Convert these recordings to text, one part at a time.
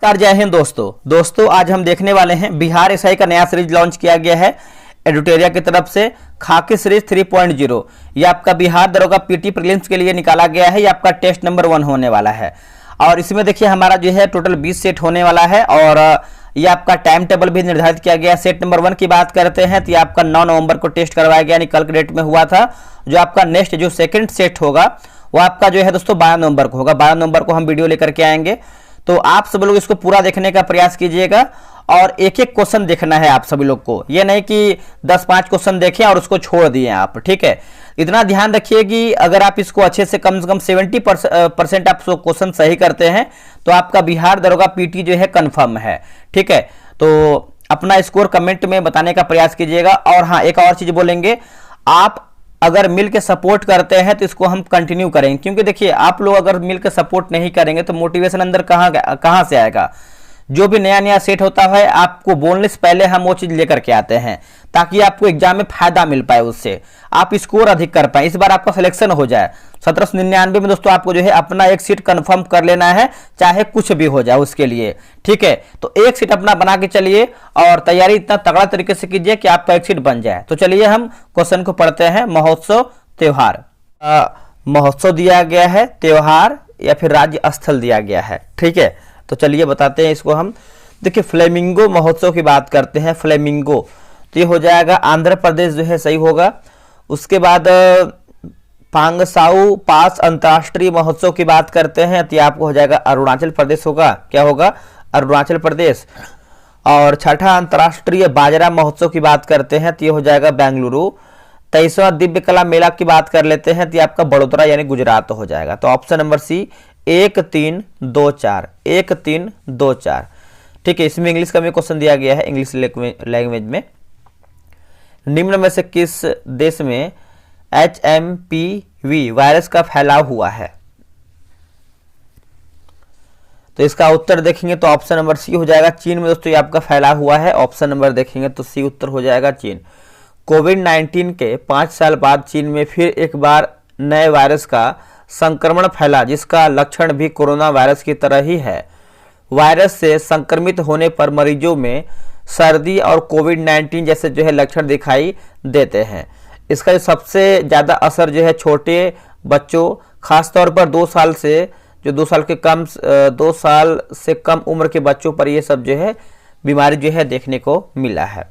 नमस्कार, जय हिंद दोस्तों आज हम देखने वाले हैं बिहार एसआई का नया सीरीज लॉन्च किया गया है एडुटेरिया की तरफ से खाकी सीरीज 3.0। ये आपका बिहार दरोगा पीटी प्रीलिम्स के लिए निकाला गया है। ये आपका टेस्ट नंबर 1 होने वाला है और इसमें देखिए हमारा जो है टोटल 20 सेट होने वाला है और ये आपका टाइम टेबल भी निर्धारित किया गया है। सेट नंबर 1 की बात करते हैं तो ये आपका 9 नवंबर को टेस्ट करवाया गया, यानी कल के डेट में हुआ था। जो आपका नेक्स्ट जो सेकंड सेट होगा वो आपका जो है दोस्तों 12 नवंबर को होगा। 12 नवंबर को हम वीडियो लेकर के आएंगे, तो आप सब लोग इसको पूरा देखने का प्रयास कीजिएगा और एक एक क्वेश्चन देखना है आप सभी लोग को। ये नहीं कि 10-5 क्वेश्चन देखें और उसको छोड़ दिए आप, ठीक है। इतना ध्यान रखिए कि अगर आप इसको अच्छे से कम 70% आप क्वेश्चन सही करते हैं तो आपका बिहार दरोगा पीटी जो है कंफर्म है, ठीक है। तो अपना स्कोर कमेंट में बताने का प्रयास कीजिएगा। और हाँ, एक और चीज बोलेंगे, आप अगर मिल के सपोर्ट करते हैं तो इसको हम कंटिन्यू करेंगे, क्योंकि देखिए आप लोग अगर मिल के सपोर्ट नहीं करेंगे तो मोटिवेशन अंदर कहाँ से आएगा। जो भी नया सेट होता है आपको बोलने से पहले हम वो चीज लेकर के आते हैं ताकि आपको एग्जाम में फायदा मिल पाए, उससे आप स्कोर अधिक कर पाए, इस बार आपका सिलेक्शन हो जाए। 1799 में दोस्तों आपको जो है अपना एक सीट कंफर्म कर लेना है, चाहे कुछ भी हो जाए उसके लिए, ठीक है। तो एक सीट अपना बना के चलिए और तैयारी इतना तगड़ा तरीके से कीजिए कि आपका एक सीट बन जाए। तो चलिए हम क्वेश्चन को पढ़ते हैं। महोत्सव त्योहार, महोत्सव दिया गया है, त्योहार या फिर राज्य स्थल दिया गया है, ठीक है। तो चलिए बताते हैं इसको हम। देखिए फ्लेमिंगो महोत्सव की बात करते हैं, फ्लेमिंगो तो ये हो जाएगा आंध्र प्रदेश जो है, सही होगा। उसके बाद पांगसाऊ पास अंतर्राष्ट्रीय महोत्सव की बात करते हैं तो ये आपको हो जाएगा अरुणाचल प्रदेश होगा, क्या होगा, अरुणाचल प्रदेश। और छठा अंतर्राष्ट्रीय बाजरा महोत्सव की बात करते हैं तो ये हो जाएगा बेंगलुरु। 23वां दिव्य कला मेला की बात कर लेते हैं तो ये आपका बड़ोदरा यानी गुजरात हो जाएगा। तो ऑप्शन नंबर सी 1 3 2 4, 1 3 2 4, ठीक है। इसमें इंग्लिश का भी क्वेश्चन दिया गया है, इंग्लिश लैंग्वेज में। निम्न में से किस देश में HMPV वायरस का फैलाव हुआ है? तो इसका उत्तर देखेंगे तो ऑप्शन नंबर सी हो जाएगा, चीन में दोस्तों ये आपका फैलाव हुआ है। ऑप्शन नंबर देखेंगे तो सी उत्तर हो जाएगा, चीन। कोविड-19 के 5 साल बाद चीन में फिर एक बार नए वायरस का संक्रमण फैला, जिसका लक्षण भी कोरोना वायरस की तरह ही है। वायरस से संक्रमित होने पर मरीजों में सर्दी और कोविड-19 जैसे जो है लक्षण दिखाई देते हैं। इसका जो सबसे ज़्यादा असर जो है छोटे बच्चों, खासतौर पर 2 साल से कम उम्र के बच्चों पर ये सब जो है बीमारी जो है देखने को मिला है।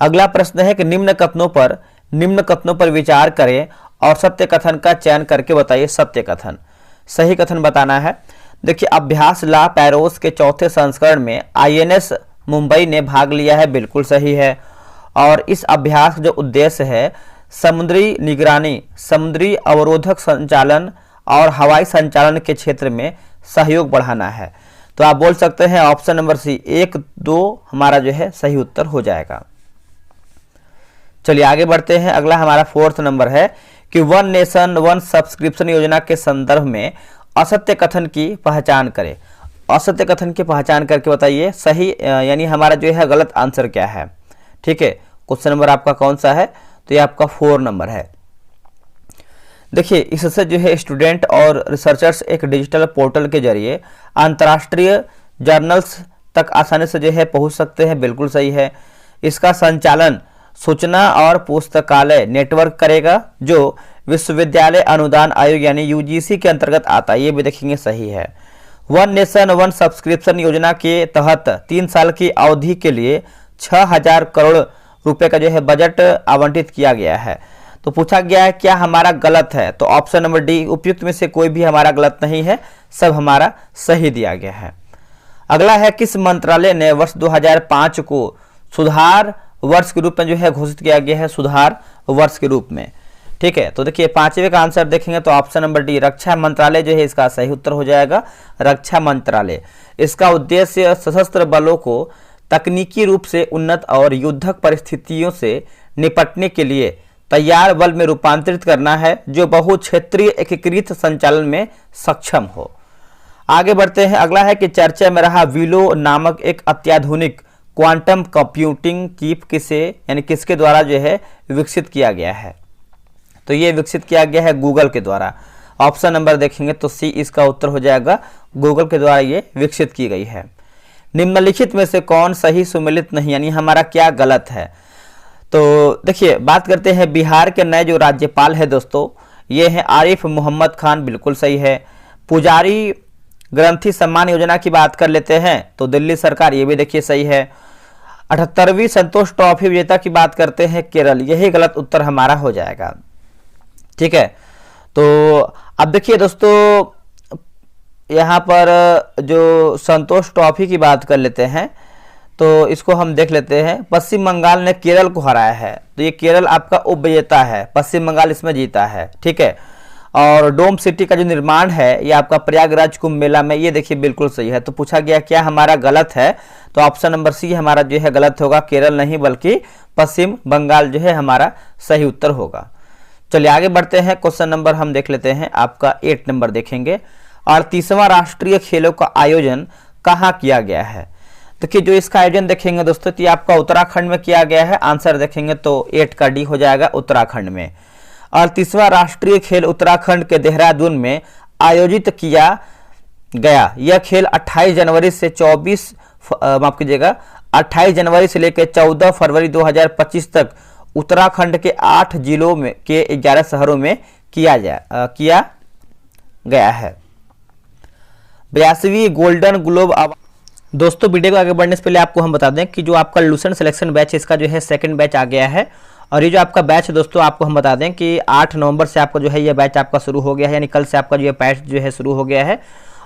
अगला प्रश्न है कि निम्न कथनों पर विचार करें और सत्य कथन का चयन करके बताइए। सत्य कथन, सही कथन बताना है। देखिए अभ्यास ला पैरोस के 4थे संस्करण में INS मुंबई ने भाग लिया है, बिल्कुल सही है। और इस अभ्यास का जो उद्देश्य है समुद्री निगरानी, समुद्री अवरोधक संचालन और हवाई संचालन के क्षेत्र में सहयोग बढ़ाना है। तो आप बोल सकते हैं ऑप्शन नंबर सी 1 2 हमारा जो है सही उत्तर हो जाएगा। चलिए आगे बढ़ते हैं। अगला हमारा 4th नंबर है कि वन नेशन वन सब्सक्रिप्शन योजना के संदर्भ में असत्य कथन की पहचान करें। असत्य कथन की पहचान करके बताइए सही यानी हमारा जो है गलत आंसर क्या है, ठीक है। क्वेश्चन नंबर आपका कौन सा है? तो ये आपका 4 नंबर है। देखिए इससे जो है स्टूडेंट और रिसर्चर्स एक डिजिटल पोर्टल के जरिए अंतर्राष्ट्रीय जर्नल्स तक आसानी से जो है पहुंच सकते हैं, बिल्कुल सही है। इसका संचालन सूचना और पुस्तकालय नेटवर्क करेगा, जो विश्वविद्यालय अनुदान आयोग यानी UGC के अंतर्गत आता है, ये भी देखेंगे सही है। वन नेशन वन सब्सक्रिप्शन योजना के तहत 3 साल की अवधि के लिए 6000 करोड़ रुपए का जो है बजट आवंटित किया गया है। तो पूछा गया है क्या हमारा गलत है? तो ऑप्शन नंबर डी उपयुक्त में से कोई भी हमारा गलत नहीं है, सब हमारा सही दिया गया है। अगला है किस मंत्रालय ने वर्ष 2005 को सुधार वर्ष के रूप में जो है घोषित किया गया है? सुधार वर्ष के रूप में, ठीक है। तो देखिए 5वें का आंसर देखेंगे तो ऑप्शन नंबर डी रक्षा मंत्रालय जो है इसका सही उत्तर हो जाएगा, रक्षा मंत्रालय। इसका उद्देश्य सशस्त्र बलों को तकनीकी रूप से उन्नत और युद्धक परिस्थितियों से निपटने के लिए तैयार बल में रूपांतरित करना है, जो बहुक्षेत्रीय एकीकृत संचालन में सक्षम हो। आगे बढ़ते हैं। अगला है कि चर्चा में रहा विलो नामक एक अत्याधुनिक क्वांटम कंप्यूटिंग चिप किसके द्वारा जो है विकसित किया गया है? तो ये विकसित किया गया है गूगल के द्वारा। ऑप्शन नंबर देखेंगे तो सी इसका उत्तर हो जाएगा, गूगल के द्वारा ये विकसित की गई है। निम्नलिखित में से कौन सही सुमेलित नहीं, यानी हमारा क्या गलत है। तो देखिए बात करते हैं बिहार के नए जो राज्यपाल है दोस्तों, ये हैं आरिफ मोहम्मद खान, बिल्कुल सही है। पुजारी ग्रंथी सम्मान योजना की बात कर लेते हैं तो दिल्ली सरकार, ये भी देखिए सही है। 78वीं संतोष ट्रॉफी विजेता की बात करते हैं केरल, यही गलत उत्तर हमारा हो जाएगा। ठीक है, तो अब देखिए दोस्तों यहाँ पर जो संतोष ट्रॉफी की बात कर लेते हैं तो इसको हम देख लेते हैं। पश्चिम बंगाल ने केरल को हराया है, तो ये केरल आपका उप विजेता है, पश्चिम बंगाल इसमें जीता है। ठीक है, और डोम सिटी का जो निर्माण है ये आपका प्रयागराज कुंभ मेला में, ये देखिए बिल्कुल सही है। तो पूछा गया क्या हमारा गलत है, तो ऑप्शन नंबर सी हमारा जो है गलत होगा, केरल नहीं बल्कि पश्चिम बंगाल जो है हमारा सही उत्तर होगा। चलिए आगे बढ़ते हैं, क्वेश्चन नंबर हम देख लेते हैं, आपका 8 नंबर देखेंगे। 38वां राष्ट्रीय खेलों का आयोजन कहाँ किया गया है। देखिए जो इसका आयोजन देखेंगे दोस्तों तो ये आपका उत्तराखंड में किया गया है। आंसर देखेंगे तो 8 का डी हो जाएगा, उत्तराखंड में। 38वां राष्ट्रीय खेल उत्तराखंड के देहरादून में आयोजित किया गया। यह खेल 28 जनवरी से 28 जनवरी से लेकर 14 फरवरी 2025 तक उत्तराखंड के 8 जिलों में के 11 शहरों में किया गया है। 82वीं गोल्डन ग्लोब अवार्ड। दोस्तों वीडियो को आगे बढ़ने से पहले आपको हम बता दें कि जो आपका लूसेंट सिलेक्शन बैच है इसका जो है सेकंड बैच आ गया है। और ये जो आपका बैच है दोस्तों, आपको हम बता दें कि 8 नवंबर से आपका जो है ये बैच आपका शुरू हो गया है, यानी कल से आपका जो है बैच जो है शुरू हो गया है।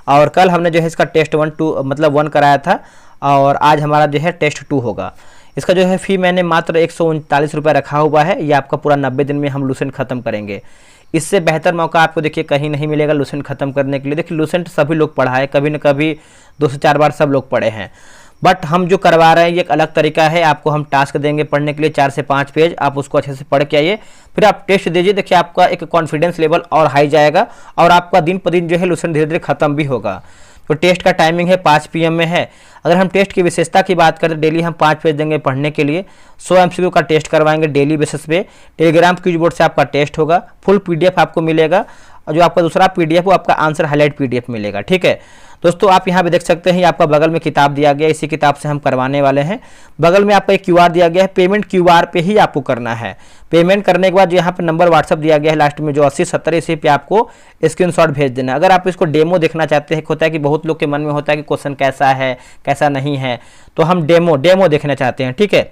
और कल हमने जो है इसका टेस्ट 1 कराया था और आज हमारा जो है टेस्ट 2 होगा। इसका जो है फ़ी मैंने मात्र 139 रुपये रखा हुआ है। ये आपका पूरा 90 दिन में हम लूसेंट खत्म करेंगे। इससे बेहतर मौका आपको देखिए कहीं नहीं मिलेगा लूसेंट खत्म करने के लिए। देखिए लूसेंट सभी लोग पढ़ा है, कभी न कभी 2 से 4 बार सब लोग पढ़े हैं, बट हम जो करवा रहे हैं ये एक अलग तरीका है। आपको हम टास्क देंगे पढ़ने के लिए 4 से 5 पेज, आप उसको अच्छे से पढ़ के आइए, फिर आप टेस्ट दीजिए। देखिए आपका एक कॉन्फिडेंस लेवल और हाई जाएगा और आपका दिन पर दिन जो है लूसेंट धीरे धीरे खत्म भी होगा। तो टेस्ट का टाइमिंग है 5 PM में है। अगर हम टेस्ट की विशेषता की बात करें, डेली हम 5 पेज देंगे पढ़ने के लिए। 100 MCQ का टेस्ट करवाएंगे डेली बेसिस पे। टेलीग्राम क्विज बोर्ड से आपका टेस्ट होगा, फुल PDF आपको मिलेगा और जो आपका दूसरा PDF वो आपका आंसर हाईलाइट PDF मिलेगा। ठीक है दोस्तों, आप यहाँ पे देख सकते हैं, आपका बगल में किताब दिया गया है, इसी किताब से हम करवाने वाले हैं। बगल में आपका एक QR दिया गया है, पेमेंट QR पे ही आपको करना है। पेमेंट करने के बाद यहाँ पे नंबर व्हाट्सअप दिया गया है लास्ट में जो 8070, इसी पे आपको स्क्रीनशॉट भेज देना। अगर आप इसको डेमो देखना चाहते हैं, होता है कि बहुत लोग के मन में होता है कि क्वेश्चन कैसा है कैसा नहीं है, तो हम डेमो देखना चाहते हैं। ठीक है,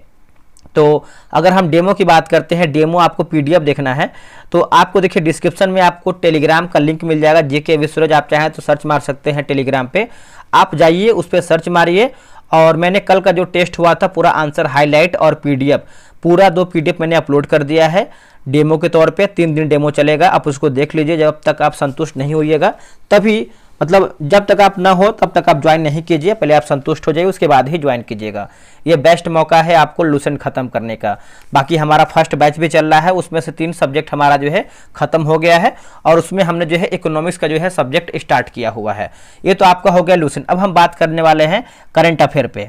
तो अगर हम डेमो की बात करते हैं, डेमो आपको PDF देखना है तो आपको देखिए डिस्क्रिप्शन में आपको टेलीग्राम का लिंक मिल जाएगा, JK विश्वराज। आप चाहें तो सर्च मार सकते हैं टेलीग्राम पे, आप जाइए उस पर सर्च मारिए। और मैंने कल का जो टेस्ट हुआ था पूरा आंसर हाईलाइट और PDF पूरा 2 PDF मैंने अपलोड कर दिया है डेमो के तौर पे। 3 दिन डेमो चलेगा, आप उसको देख लीजिए। जब तक आप संतुष्ट नहीं होइएगा तभी, मतलब जब तक आप ना हो तब तक आप ज्वाइन नहीं कीजिए, पहले आप संतुष्ट हो जाइए उसके बाद ही ज्वाइन कीजिएगा। ये बेस्ट मौका है आपको लूसेंट खत्म करने का। बाकी हमारा फर्स्ट बैच भी चल रहा है, उसमें से 3 सब्जेक्ट हमारा जो है खत्म हो गया है और उसमें हमने जो है इकोनॉमिक्स का जो है सब्जेक्ट स्टार्ट किया हुआ है। ये तो आपका हो गया लूसेंट। अब हम बात करने वाले हैं करंट अफेयर पे।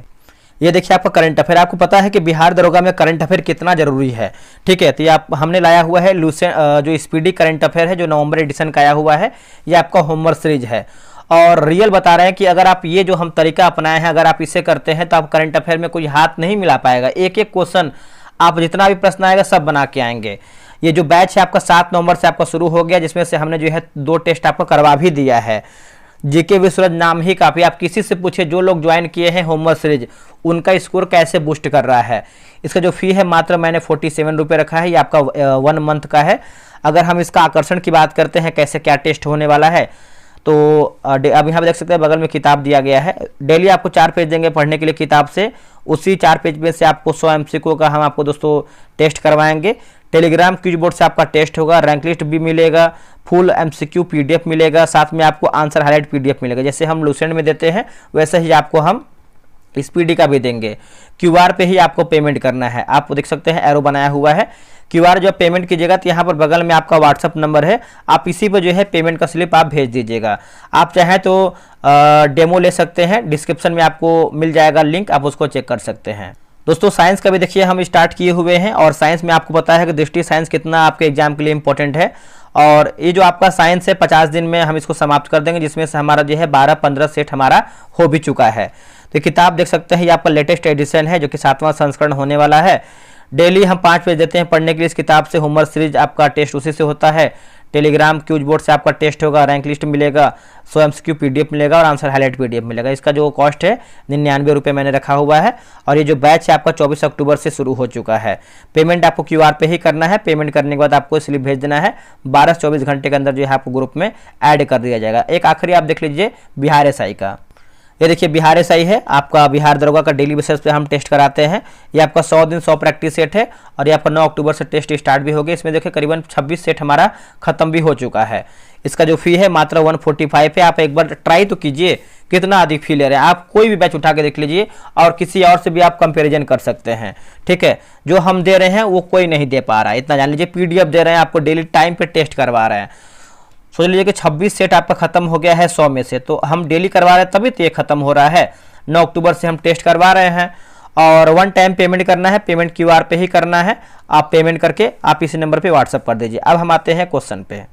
ये देखिए आपका करंट अफेयर, आपको पता है कि बिहार दरोगा में करंट अफेयर कितना जरूरी है। ठीक है, तो ये हमने लाया हुआ है लूसेंट जो स्पीडी करंट अफेयर है जो नवंबर एडिशन का आया हुआ है। ये आपका होमवर्क सीरीज है और रियल बता रहे हैं कि अगर आप ये जो हम तरीका अपनाए हैं, अगर आप इसे करते हैं तो आप करंट अफेयर में कोई हाथ नहीं मिला पाएगा। एक एक क्वेश्चन आप जितना भी प्रश्न आएगा सब बना के आएंगे। ये जो बैच है आपका 7 नवंबर से आपका शुरू हो गया, जिसमें से हमने जो है 2 टेस्ट आपको करवा भी दिया है। JK विश्वराज नाम ही काफ़ी, आप किसी से पूछे जो लोग ज्वाइन किए हैं होमवर्क सीरीज, उनका स्कोर कैसे बूस्ट कर रहा है। इसका जो फी है मात्र मैंने 47 रुपये रखा है, ये आपका 1 मंथ का है। अगर हम इसका आकर्षण की बात करते हैं कैसे क्या टेस्ट होने वाला है, तो अब यहाँ पे देख सकते हैं बगल में किताब दिया गया है। डेली आपको 4 पेज देंगे पढ़ने के लिए किताब से, उसी 4 पेज में से आपको 100 MCQ का हम आपको दोस्तों टेस्ट करवाएंगे। टेलीग्राम क्विज बोर्ड से आपका टेस्ट होगा, रैंक लिस्ट भी मिलेगा, फुल MCQ PDF मिलेगा, साथ में आपको आंसर हाईलाइट PDF मिलेगा। जैसे हम लूसेंट में देते हैं वैसे ही आपको हम स्पीडी का भी देंगे। QR पे ही आपको पेमेंट करना है। आप देख सकते हैं एरो बनाया हुआ है, QR जब पेमेंट कीजिएगा तो यहाँ पर बगल में आपका व्हाट्सअप नंबर है, आप इसी पर जो है पेमेंट का स्लिप आप भेज दीजिएगा। आप चाहें तो डेमो ले सकते हैं, डिस्क्रिप्शन में आपको मिल जाएगा लिंक, आप उसको चेक कर सकते हैं। दोस्तों साइंस का भी देखिए हम स्टार्ट किए हुए हैं और साइंस में आपको पता है कि दृष्टि साइंस कितना आपके एग्जाम के लिए इंपॉर्टेंट है। और ये जो आपका साइंस है 50 दिन में हम इसको समाप्त कर देंगे, जिसमें से हमारा जो है 12-15 सेट हमारा हो भी चुका है। तो किताब देख सकते हैं, ये आपका लेटेस्ट एडिशन है जो कि 7वां संस्करण होने वाला है। डेली हम 5 पेज देते हैं पढ़ने के लिए इस किताब से। होमवर्क सीरीज आपका टेस्ट उसी से होता है। टेलीग्राम क्यूज बोर्ड से आपका टेस्ट होगा, रैंक लिस्ट मिलेगा, 100 MCQ PDF मिलेगा और आंसर हाईलाइट PDF मिलेगा। इसका जो कॉस्ट है 99 रुपये मैंने रखा हुआ है। और ये जो बैच है आपका 24 अक्टूबर से शुरू हो चुका है। पेमेंट आपको QR पे ही करना है। पेमेंट करने के बाद आपको स्लिप भेज देना है। 12 से 24 घंटे के अंदर जो है आपको ग्रुप में ऐड कर दिया जाएगा। एक आखिरी आप देख लीजिए बिहार SI का। ये देखिए बिहार SI है आपका, बिहार दरोगा का डेली बेसिस पे हम टेस्ट कराते हैं। ये आपका 100 दिन 100 प्रैक्टिस सेट है और ये आपका 9 अक्टूबर से टेस्ट स्टार्ट भी हो गया। इसमें देखिए करीबन 26 सेट हमारा खत्म भी हो चुका है। इसका जो फी है मात्र 145 है। आप एक बार ट्राई तो कीजिए, कितना अधिक फी ले रहे हैं। आप कोई भी बैच उठा के देख लीजिए और किसी और से भी आप कंपेरिजन कर सकते हैं। ठीक है, जो हम दे रहे हैं वो कोई नहीं दे पा रहा है, इतना जान लीजिए। PDF दे रहे हैं आपको, डेली टाइम पे टेस्ट करवा रहे हैं। सोच लीजिए कि 26 सेट आपका खत्म हो गया है 100 में से, तो हम डेली करवा रहे हैं तभी तो ये खत्म हो रहा है। 9 अक्टूबर से हम टेस्ट करवा रहे हैं और 1 टाइम पेमेंट करना है। पेमेंट QR पे ही करना है। आप पेमेंट करके आप इसी नंबर पे व्हाट्सएप कर दीजिए। अब हम आते हैं क्वेश्चन पे।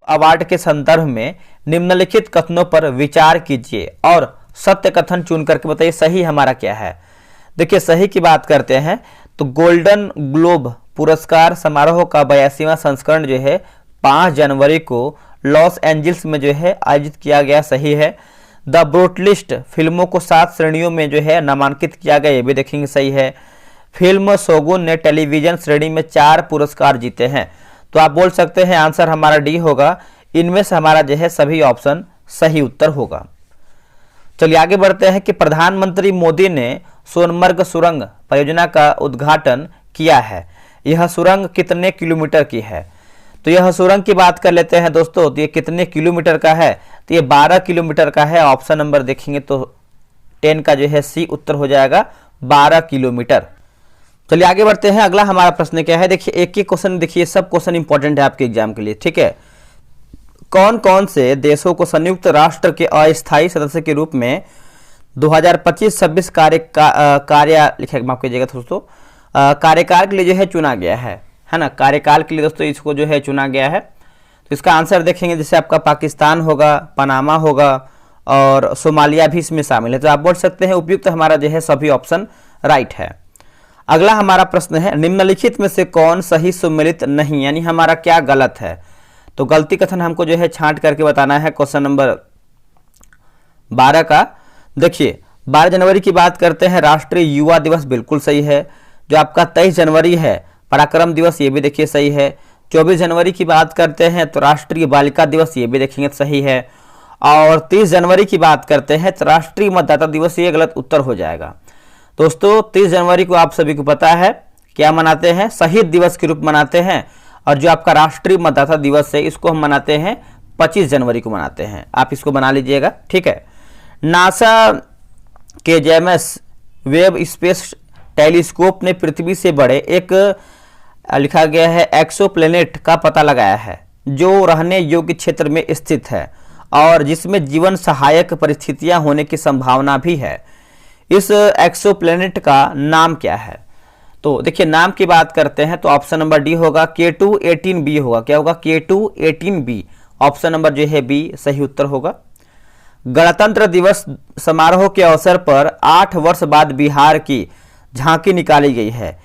अवार्ड के संदर्भ में निम्नलिखित कथनों पर विचार कीजिए और सत्य कथन चुन करके बताइए सही हमारा क्या है। देखिए सही की बात करते हैं तो गोल्डन ग्लोब पुरस्कार समारोह का 82वां संस्करण जो है 5 जनवरी को लॉस एंजल्स में जो है आयोजित किया गया, सही है। द ब्रूटलिस्ट फिल्मों को 7 श्रेणियों में जो है नामांकित किया गया, ये भी देखेंगे, सही है। फिल्म शोगुन ने टेलीविजन श्रेणी में 4 पुरस्कार जीते हैं, तो आप बोल सकते हैं आंसर हमारा डी होगा। इनमें से हमारा जो है सभी ऑप्शन सही उत्तर होगा। चलिए आगे बढ़ते हैं कि प्रधानमंत्री मोदी ने सोनमर्ग सुरंग परियोजना का उद्घाटन किया है। यह सुरंग कितने किलोमीटर की है? तो यह सुरंग की बात कर लेते हैं दोस्तों, तो ये कितने किलोमीटर का है? तो ये 12 किलोमीटर का है। ऑप्शन नंबर देखेंगे तो 10 का जो है सी उत्तर हो जाएगा, 12 किलोमीटर। चलिए आगे बढ़ते हैं। अगला हमारा प्रश्न क्या है, देखिए एक एक क्वेश्चन, देखिए सब क्वेश्चन इंपॉर्टेंट है आपके एग्जाम के लिए। ठीक है, कौन कौन से देशों को संयुक्त राष्ट्र के अस्थायी सदस्य के रूप में 2025-26 माफ कीजिएगा दोस्तों, कार्यकाल के लिए जो है चुना गया है ना। कार्यकाल के लिए दोस्तों इसको जो है चुना गया है। तो इसका आंसर देखेंगे, जैसे आपका पाकिस्तान होगा, पनामा होगा और सोमालिया भी इसमें शामिल है। तो आप बोल सकते हैं उपयुक्त हमारा जो है सभी ऑप्शन राइट है। अगला हमारा प्रश्न है, निम्नलिखित में से कौन सही सम्मिलित नहीं, यानी हमारा क्या गलत है? तो गलती कथन हमको जो है छांट करके बताना है। क्वेश्चन नंबर 12 का देखिए 12 जनवरी की बात करते हैं, राष्ट्रीय युवा दिवस बिल्कुल सही है। जो आपका 23 जनवरी है पराक्रम दिवस, ये भी देखिए सही है। 24 जनवरी की बात करते हैं तो राष्ट्रीय बालिका दिवस, ये भी देखेंगे सही है। और 30 जनवरी की बात करते हैं तो राष्ट्रीय मतदाता दिवस, ये गलत उत्तर हो जाएगा। दोस्तों 30 जनवरी को आप सभी को पता है क्या मनाते हैं? शहीद दिवस के रूप मनाते हैं। और जो आपका राष्ट्रीय मतदाता दिवस है इसको हम मनाते हैं 25 जनवरी को मनाते हैं। आप इसको बना लीजिएगा, ठीक है। नासा के जेम्स वेब स्पेस टेलीस्कोप ने पृथ्वी से बड़े एक लिखा गया है एक्सोप्लैनेट का पता लगाया है जो रहने योग्य क्षेत्र में स्थित है और जिसमें जीवन सहायक परिस्थितियां होने की संभावना भी है। इस एक्सोप्लैनेट का नाम क्या है? तो देखिए नाम की बात करते हैं तो ऑप्शन नंबर डी होगा, K2-18b होगा। क्या होगा? K2-18b। ऑप्शन नंबर जो है बी सही उत्तर होगा। गणतंत्र दिवस समारोह के अवसर पर 8 वर्ष बाद बिहार की झांकी निकाली गई है।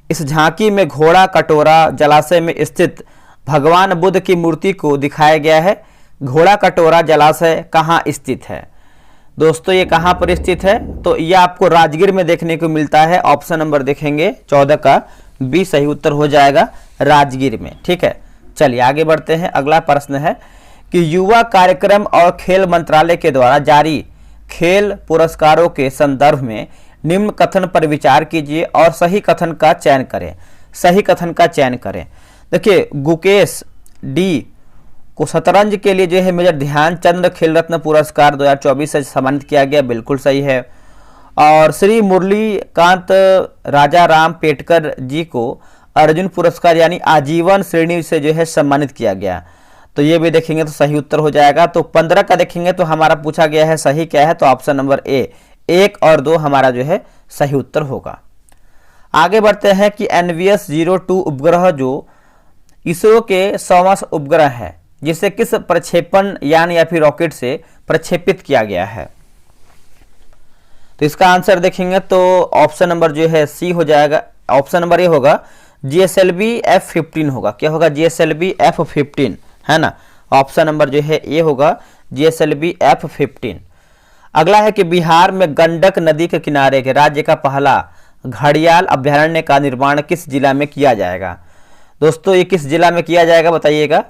इस झांकी में घोड़ा कटोरा जलाशय में स्थित भगवान बुद्ध की मूर्ति को दिखाया गया है। घोड़ा कटोरा जलाशय कहाँ स्थित है? दोस्तों ये कहाँ पर स्थित है? तो यह आपको राजगीर में देखने को मिलता है। ऑप्शन नंबर देखेंगे 14 का बी सही उत्तर हो जाएगा, राजगीर में। ठीक है, चलिए आगे बढ़ते हैं। अगला प्रश्न है कि युवा कार्यक्रम और खेल मंत्रालय के द्वारा जारी खेल पुरस्कारों के संदर्भ में निम्न कथन पर विचार कीजिए और सही कथन का चयन करें। सही कथन का चयन करें। देखिए गुकेश डी को शतरंज के लिए जो है मेजर ध्यानचंद खेल रत्न पुरस्कार 2024 से सम्मानित किया गया, बिल्कुल सही है। और श्री मुरलीकांत राजा राम पेटकर जी को अर्जुन पुरस्कार यानी आजीवन श्रेणी से जो है सम्मानित किया गया, तो ये भी देखेंगे तो सही उत्तर हो जाएगा। तो 15 का देखेंगे तो हमारा पूछा गया है सही क्या है, तो ऑप्शन नंबर ए 1 और 2 हमारा जो है सही उत्तर होगा। आगे बढ़ते हैं कि NVS-02 उपग्रह जो इसरो के 100वां उपग्रह है जिसे किस प्रक्षेपण यान या फिर रॉकेट से प्रक्षेपित किया गया है? तो इसका आंसर देखेंगे तो ऑप्शन नंबर जो है सी हो जाएगा। ऑप्शन नंबर ए होगा GSLV F15 होगा। क्या होगा? GSLV F15, है ना। ऑप्शन नंबर जो है ए होगा GSLV F15। अगला है कि बिहार में गंडक नदी के किनारे के राज्य का पहला घड़ियाल अभ्यारण्य का निर्माण किस जिला में किया जाएगा? दोस्तों ये किस जिला में किया जाएगा बताइएगा।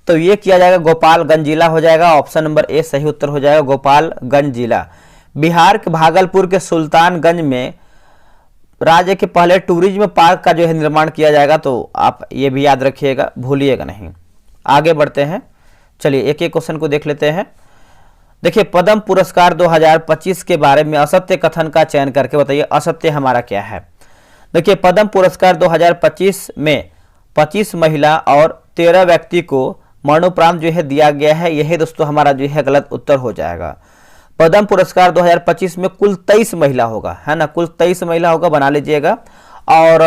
तो ये किया जाएगा गोपालगंज जिला हो जाएगा। ऑप्शन नंबर ए सही उत्तर हो जाएगा, गोपालगंज जिला। बिहार के भागलपुर के सुल्तानगंज में राज्य के पहले टूरिज्म पार्क का जो है निर्माण किया जाएगा। तो आप ये भी याद रखिएगा, भूलिएगा नहीं। आगे बढ़ते हैं, चलिए एक एक क्वेश्चन को देख लेते हैं। देखिए पद्म पुरस्कार 2025 के बारे में असत्य कथन का चयन करके बताइए असत्य हमारा क्या है। देखिए पद्म पुरस्कार 2025 में 25 महिला और 13 व्यक्ति को मरणोपरांत जो है दिया गया है। यही दोस्तों हमारा जो है गलत उत्तर हो जाएगा। पद्म पुरस्कार 2025 में कुल 23 महिला होगा, है ना, कुल 23 महिला होगा, बना लीजिएगा। और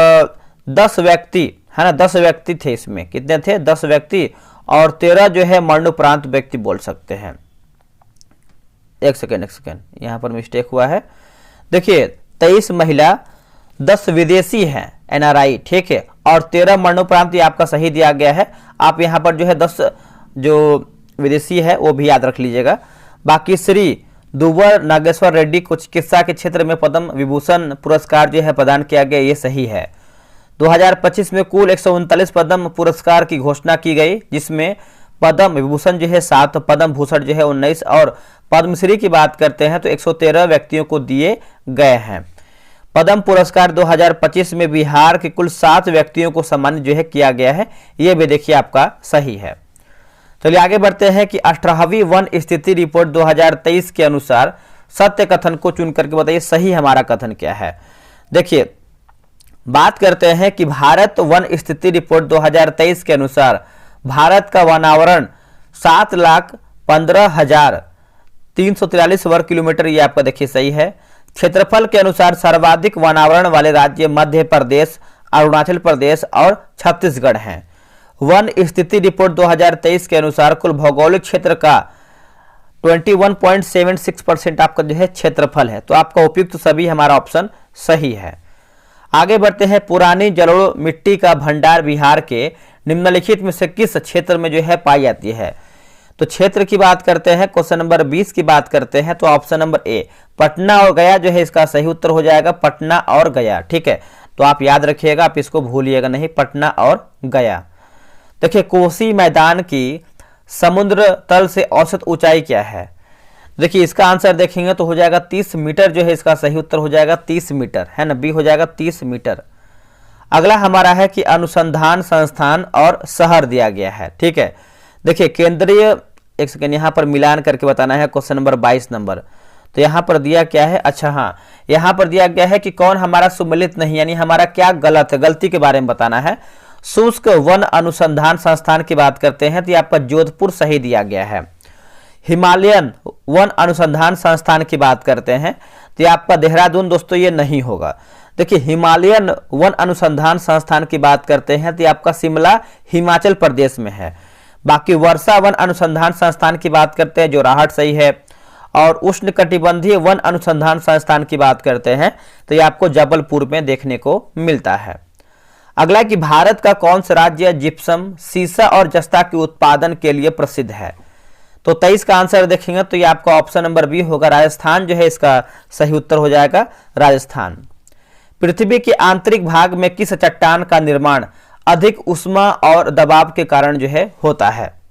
10 व्यक्ति, है ना, 10 व्यक्ति थे इसमें। कितने थे? 10 व्यक्ति और 13 जो है मरणोपरांत व्यक्ति बोल सकते हैं। एक सेकेंड यहाँ पर मिस्टेक हुआ है। देखिए 23 महिला, 10 विदेशी हैं NRI, ठीक है, और 13 मरणोपरांत आपका सही दिया गया है। आप यहाँ पर जो है 10 जो विदेशी है वो भी याद रख लीजिएगा। बाकी श्री दुबर नागेश्वर रेड्डी को चिकित्सा के क्षेत्र में पद्म विभूषण पुरस्कार जो है प्रदान किया गया, ये सही है। 2025 में कुल 139 पद्म पुरस्कार की घोषणा की गई, जिसमें पद्म विभूषण जो है 7, पद्म भूषण जो है 19 और पद्मश्री की बात करते हैं तो 113 व्यक्तियों को दिए गए हैं। पद्म पुरस्कार 2025 में बिहार के कुल 7 व्यक्तियों को सम्मानित जो है किया गया है, ये भी देखिए आपका सही है। चलिए आगे बढ़ते हैं कि 18वीं वन स्थिति रिपोर्ट 2023 के अनुसार सत्य कथन को चुन करके बताइए सही हमारा कथन क्या है। देखिए बात करते हैं कि भारत वन स्थिति रिपोर्ट 2023 के अनुसार भारत का वनावरण 7,15,343 वर्ग किलोमीटर, ये आपका देखिए सही है। क्षेत्रफल के अनुसार सर्वाधिक वनावरण वाले राज्य मध्य प्रदेश, अरुणाचल प्रदेश और छत्तीसगढ़ हैं। वन स्थिति रिपोर्ट 2023 के अनुसार कुल भौगोलिक क्षेत्र का 21.76% आपका जो है क्षेत्रफल है। तो आपका उपयुक्त सभी हमारा ऑप्शन सही है। आगे बढ़ते हैं, पुरानी जलोढ़ मिट्टी का भंडार बिहार के निम्नलिखित में से किस क्षेत्र में जो है पाई जाती है? तो क्षेत्र की बात करते हैं, क्वेश्चन नंबर 20 की बात करते हैं तो ऑप्शन नंबर ए पटना और गया जो है इसका सही उत्तर हो जाएगा, पटना और गया, ठीक है। तो आप याद रखिएगा, आप इसको भूलिएगा नहीं, पटना और गया। देखिए कोसी मैदान की समुद्र तल से औसत ऊंचाई क्या है? देखिए इसका आंसर देखेंगे तो हो जाएगा 30 मीटर जो है इसका सही उत्तर हो जाएगा 30 मीटर, है ना, बी हो जाएगा 30 मीटर। अगला हमारा है कि अनुसंधान संस्थान और शहर दिया गया है, ठीक है। देखिए केंद्रीय, एक सेकेंड यहाँ पर मिलान करके बताना है, क्वेश्चन नंबर 22 नंबर। तो यहाँ पर दिया क्या है? अच्छा हाँ, यहाँ पर दिया गया है कि कौन हमारा सुमेलित नहीं, यानी हमारा क्या गलत है, गलती के बारे में बताना है। शुष्क वन अनुसंधान संस्थान की बात करते हैं तो ये आपका जोधपुर सही दिया गया है। हिमालयन वन अनुसंधान संस्थान की बात करते हैं तो ये आपका देहरादून दोस्तों ये नहीं होगा। देखिए हिमालयन वन अनुसंधान संस्थान की बात करते हैं तो ये आपका शिमला हिमाचल प्रदेश में है। बाकी वर्षा वन अनुसंधान संस्थान की बात करते हैं, जोराहट सही है। और उष्णकटिबंधीय वन अनुसंधान संस्थान की बात करते हैं तो ये आपको जबलपुर में देखने को मिलता है। अगला कि भारत का कौन सा राज्य जिप्सम, सीसा और जस्ता के उत्पादन के लिए प्रसिद्ध है? तो 23 का आंसर देखेंगे तो ये आपका ऑप्शन नंबर बी होगा, राजस्थान जो है इसका सही उत्तर हो जाएगा, राजस्थान। पृथ्वी के आंतरिक भाग में किस चट्टान का निर्माण अधिक ऊष्मा और दबाव के कारण जो है होता है?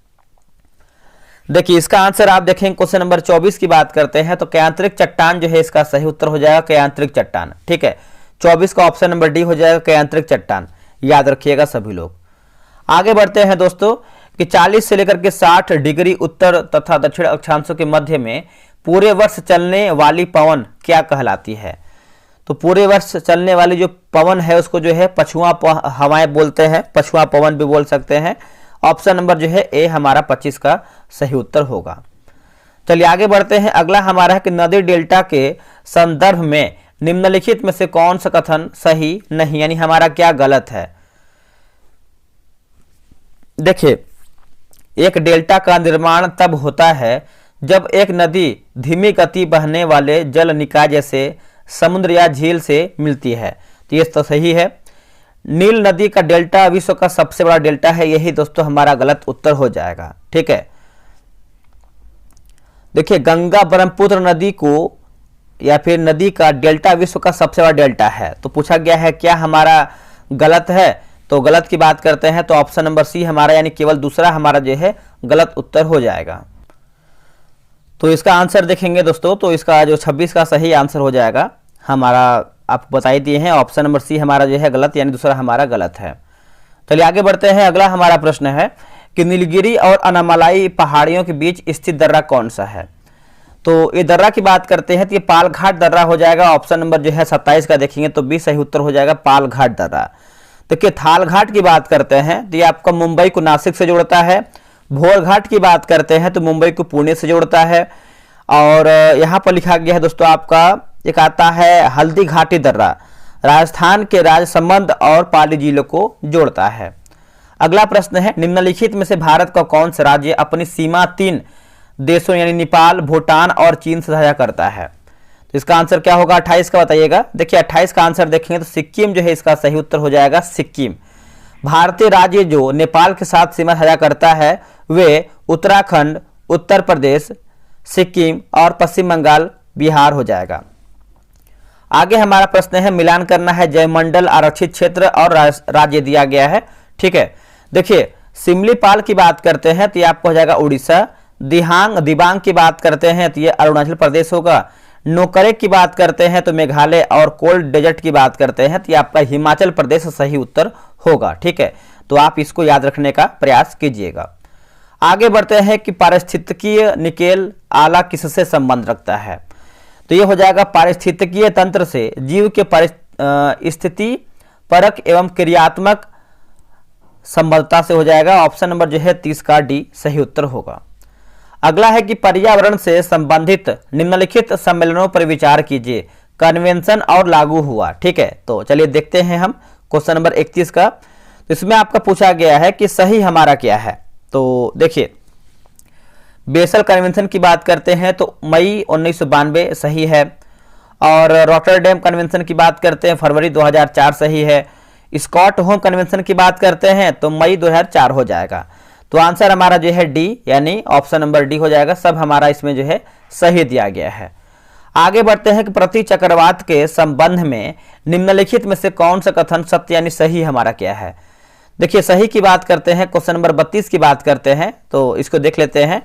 देखिए इसका आंसर आप देखेंगे क्वेश्चन नंबर 24 की बात करते हैं तो कयांतरिक चट्टान जो है इसका सही उत्तर हो जाएगा, कयांतरिक चट्टान, ठीक है। 24 का ऑप्शन नंबर डी हो जाएगा, कयांतरिक चट्टान, याद रखिएगा सभी लोग। आगे बढ़ते हैं दोस्तों कि 40 से लेकर के 60 डिग्री उत्तर तथा दक्षिण अक्षांशों के मध्य में पूरे वर्ष चलने वाली पवन क्या कहलाती है? तो पूरे वर्ष चलने वाली जो पवन है उसको जो है पछुआ हवाएं बोलते हैं, पछुआ पवन भी बोल सकते हैं। ऑप्शन नंबर जो है ए हमारा 25 का सही उत्तर होगा। चलिए आगे बढ़ते हैं, अगला हमारा है कि नदी डेल्टा के संदर्भ में निम्नलिखित में से कौन सा कथन सही नहीं, यानी हमारा क्या गलत है? देखिए एक डेल्टा का निर्माण तब होता है जब एक नदी धीमी गति बहने वाले जल निकाय जैसे समुद्र या झील से मिलती है। तो ये तो सही है। नील नदी का डेल्टा विश्व का सबसे बड़ा डेल्टा है, यही दोस्तों हमारा गलत उत्तर हो जाएगा। ठीक है, देखिए गंगा ब्रह्मपुत्र नदी को या फिर नदी का डेल्टा विश्व का सबसे बड़ा डेल्टा है। तो पूछा गया है क्या हमारा गलत है, तो गलत की बात करते हैं तो ऑप्शन नंबर सी हमारा यानी केवल दूसरा हमारा जो है गलत उत्तर हो जाएगा। तो इसका आंसर देखेंगे दोस्तों, तो इसका जो 26 का सही आंसर हो जाएगा हमारा, आपको बता ही दिए हैं, ऑप्शन नंबर सी हमारा जो है गलत यानी दूसरा हमारा गलत है। चलिए आगे बढ़ते हैं। अगला हमारा प्रश्न है कि नीलगिरी और अनामलाई पहाड़ियों के बीच स्थित दर्रा कौन सा है। तो ये दर्रा की बात करते हैं तो ये पालघाट दर्रा हो जाएगा। ऑप्शन नंबर जो है 27 का देखेंगे तो 20 सही उत्तर हो जाएगा, पालघाट दर्रा। देखिए थालघाट की बात करते हैं तो ये आपका मुंबई को नासिक से जोड़ता है। भोरघाट की बात करते हैं तो मुंबई को पुणे से जोड़ता है। और यहाँ पर लिखा गया है दोस्तों आपका एक आता है हल्दी घाटी दर्रा, राजस्थान के राजसमंद और पाली जिलों को जोड़ता है। अगला प्रश्न है निम्नलिखित में से भारत का कौन सा राज्य अपनी सीमा 3 देशों यानी नेपाल, भूटान और चीन से साझा करता है। तो इसका आंसर क्या होगा 28 का बताइएगा। देखिए 28 का आंसर देखेंगे तो सिक्किम जो है इसका सही उत्तर हो जाएगा, सिक्किम। भारतीय राज्य जो नेपाल के साथ सीमा साझा करता है वे उत्तराखंड, उत्तर प्रदेश, सिक्किम और पश्चिम बंगाल, बिहार हो जाएगा। आगे हमारा प्रश्न है मिलान करना है जयमंडल आरक्षित क्षेत्र और राज्य दिया गया है। ठीक है, देखिए सिमलीपाल की बात करते हैं तो ये आपको हो जाएगा उड़ीसा। दिबांग की बात करते हैं तो ये अरुणाचल प्रदेश होगा। नोकरेक की बात करते हैं तो मेघालय और कोल्ड डेजर्ट की बात करते हैं तो ये आपका हिमाचल प्रदेश सही उत्तर होगा। ठीक है, तो आप इसको याद रखने का प्रयास कीजिएगा। आगे बढ़ते हैं कि पारिस्थितिकीय निकेल आला किससे संबंध रखता है। तो ये हो जाएगा पारिस्थितिकीय तंत्र से जीव के स्थिति परक एवं क्रियात्मक संबद्धता से हो जाएगा। ऑप्शन नंबर जो है 30 का डी सही उत्तर होगा। अगला है कि पर्यावरण से संबंधित निम्नलिखित सम्मेलनों पर विचार कीजिए, कन्वेंशन और लागू हुआ। ठीक है, तो चलिए देखते हैं हम क्वेश्चन नंबर 31 का। तो इसमें आपका पूछा गया है कि सही हमारा क्या है। तो देखिए बेसल कन्वेंशन की बात करते हैं तो मई 1992 सही है। और रॉटरडैम कन्वेंशन की बात करते हैं फरवरी 2004 सही है। स्टॉकहोम कन्वेंशन की बात करते हैं तो मई 2004 हो जाएगा। तो आंसर हमारा जो है डी यानी ऑप्शन नंबर डी हो जाएगा। सब हमारा इसमें जो है सही दिया गया है। आगे बढ़ते हैं कि प्रति चक्रवात के संबंध में निम्नलिखित में से कौन सा कथन सत्य यानी सही हमारा क्या है। देखिए सही की बात करते हैं, क्वेश्चन नंबर 32 की बात करते हैं तो इसको देख लेते हैं।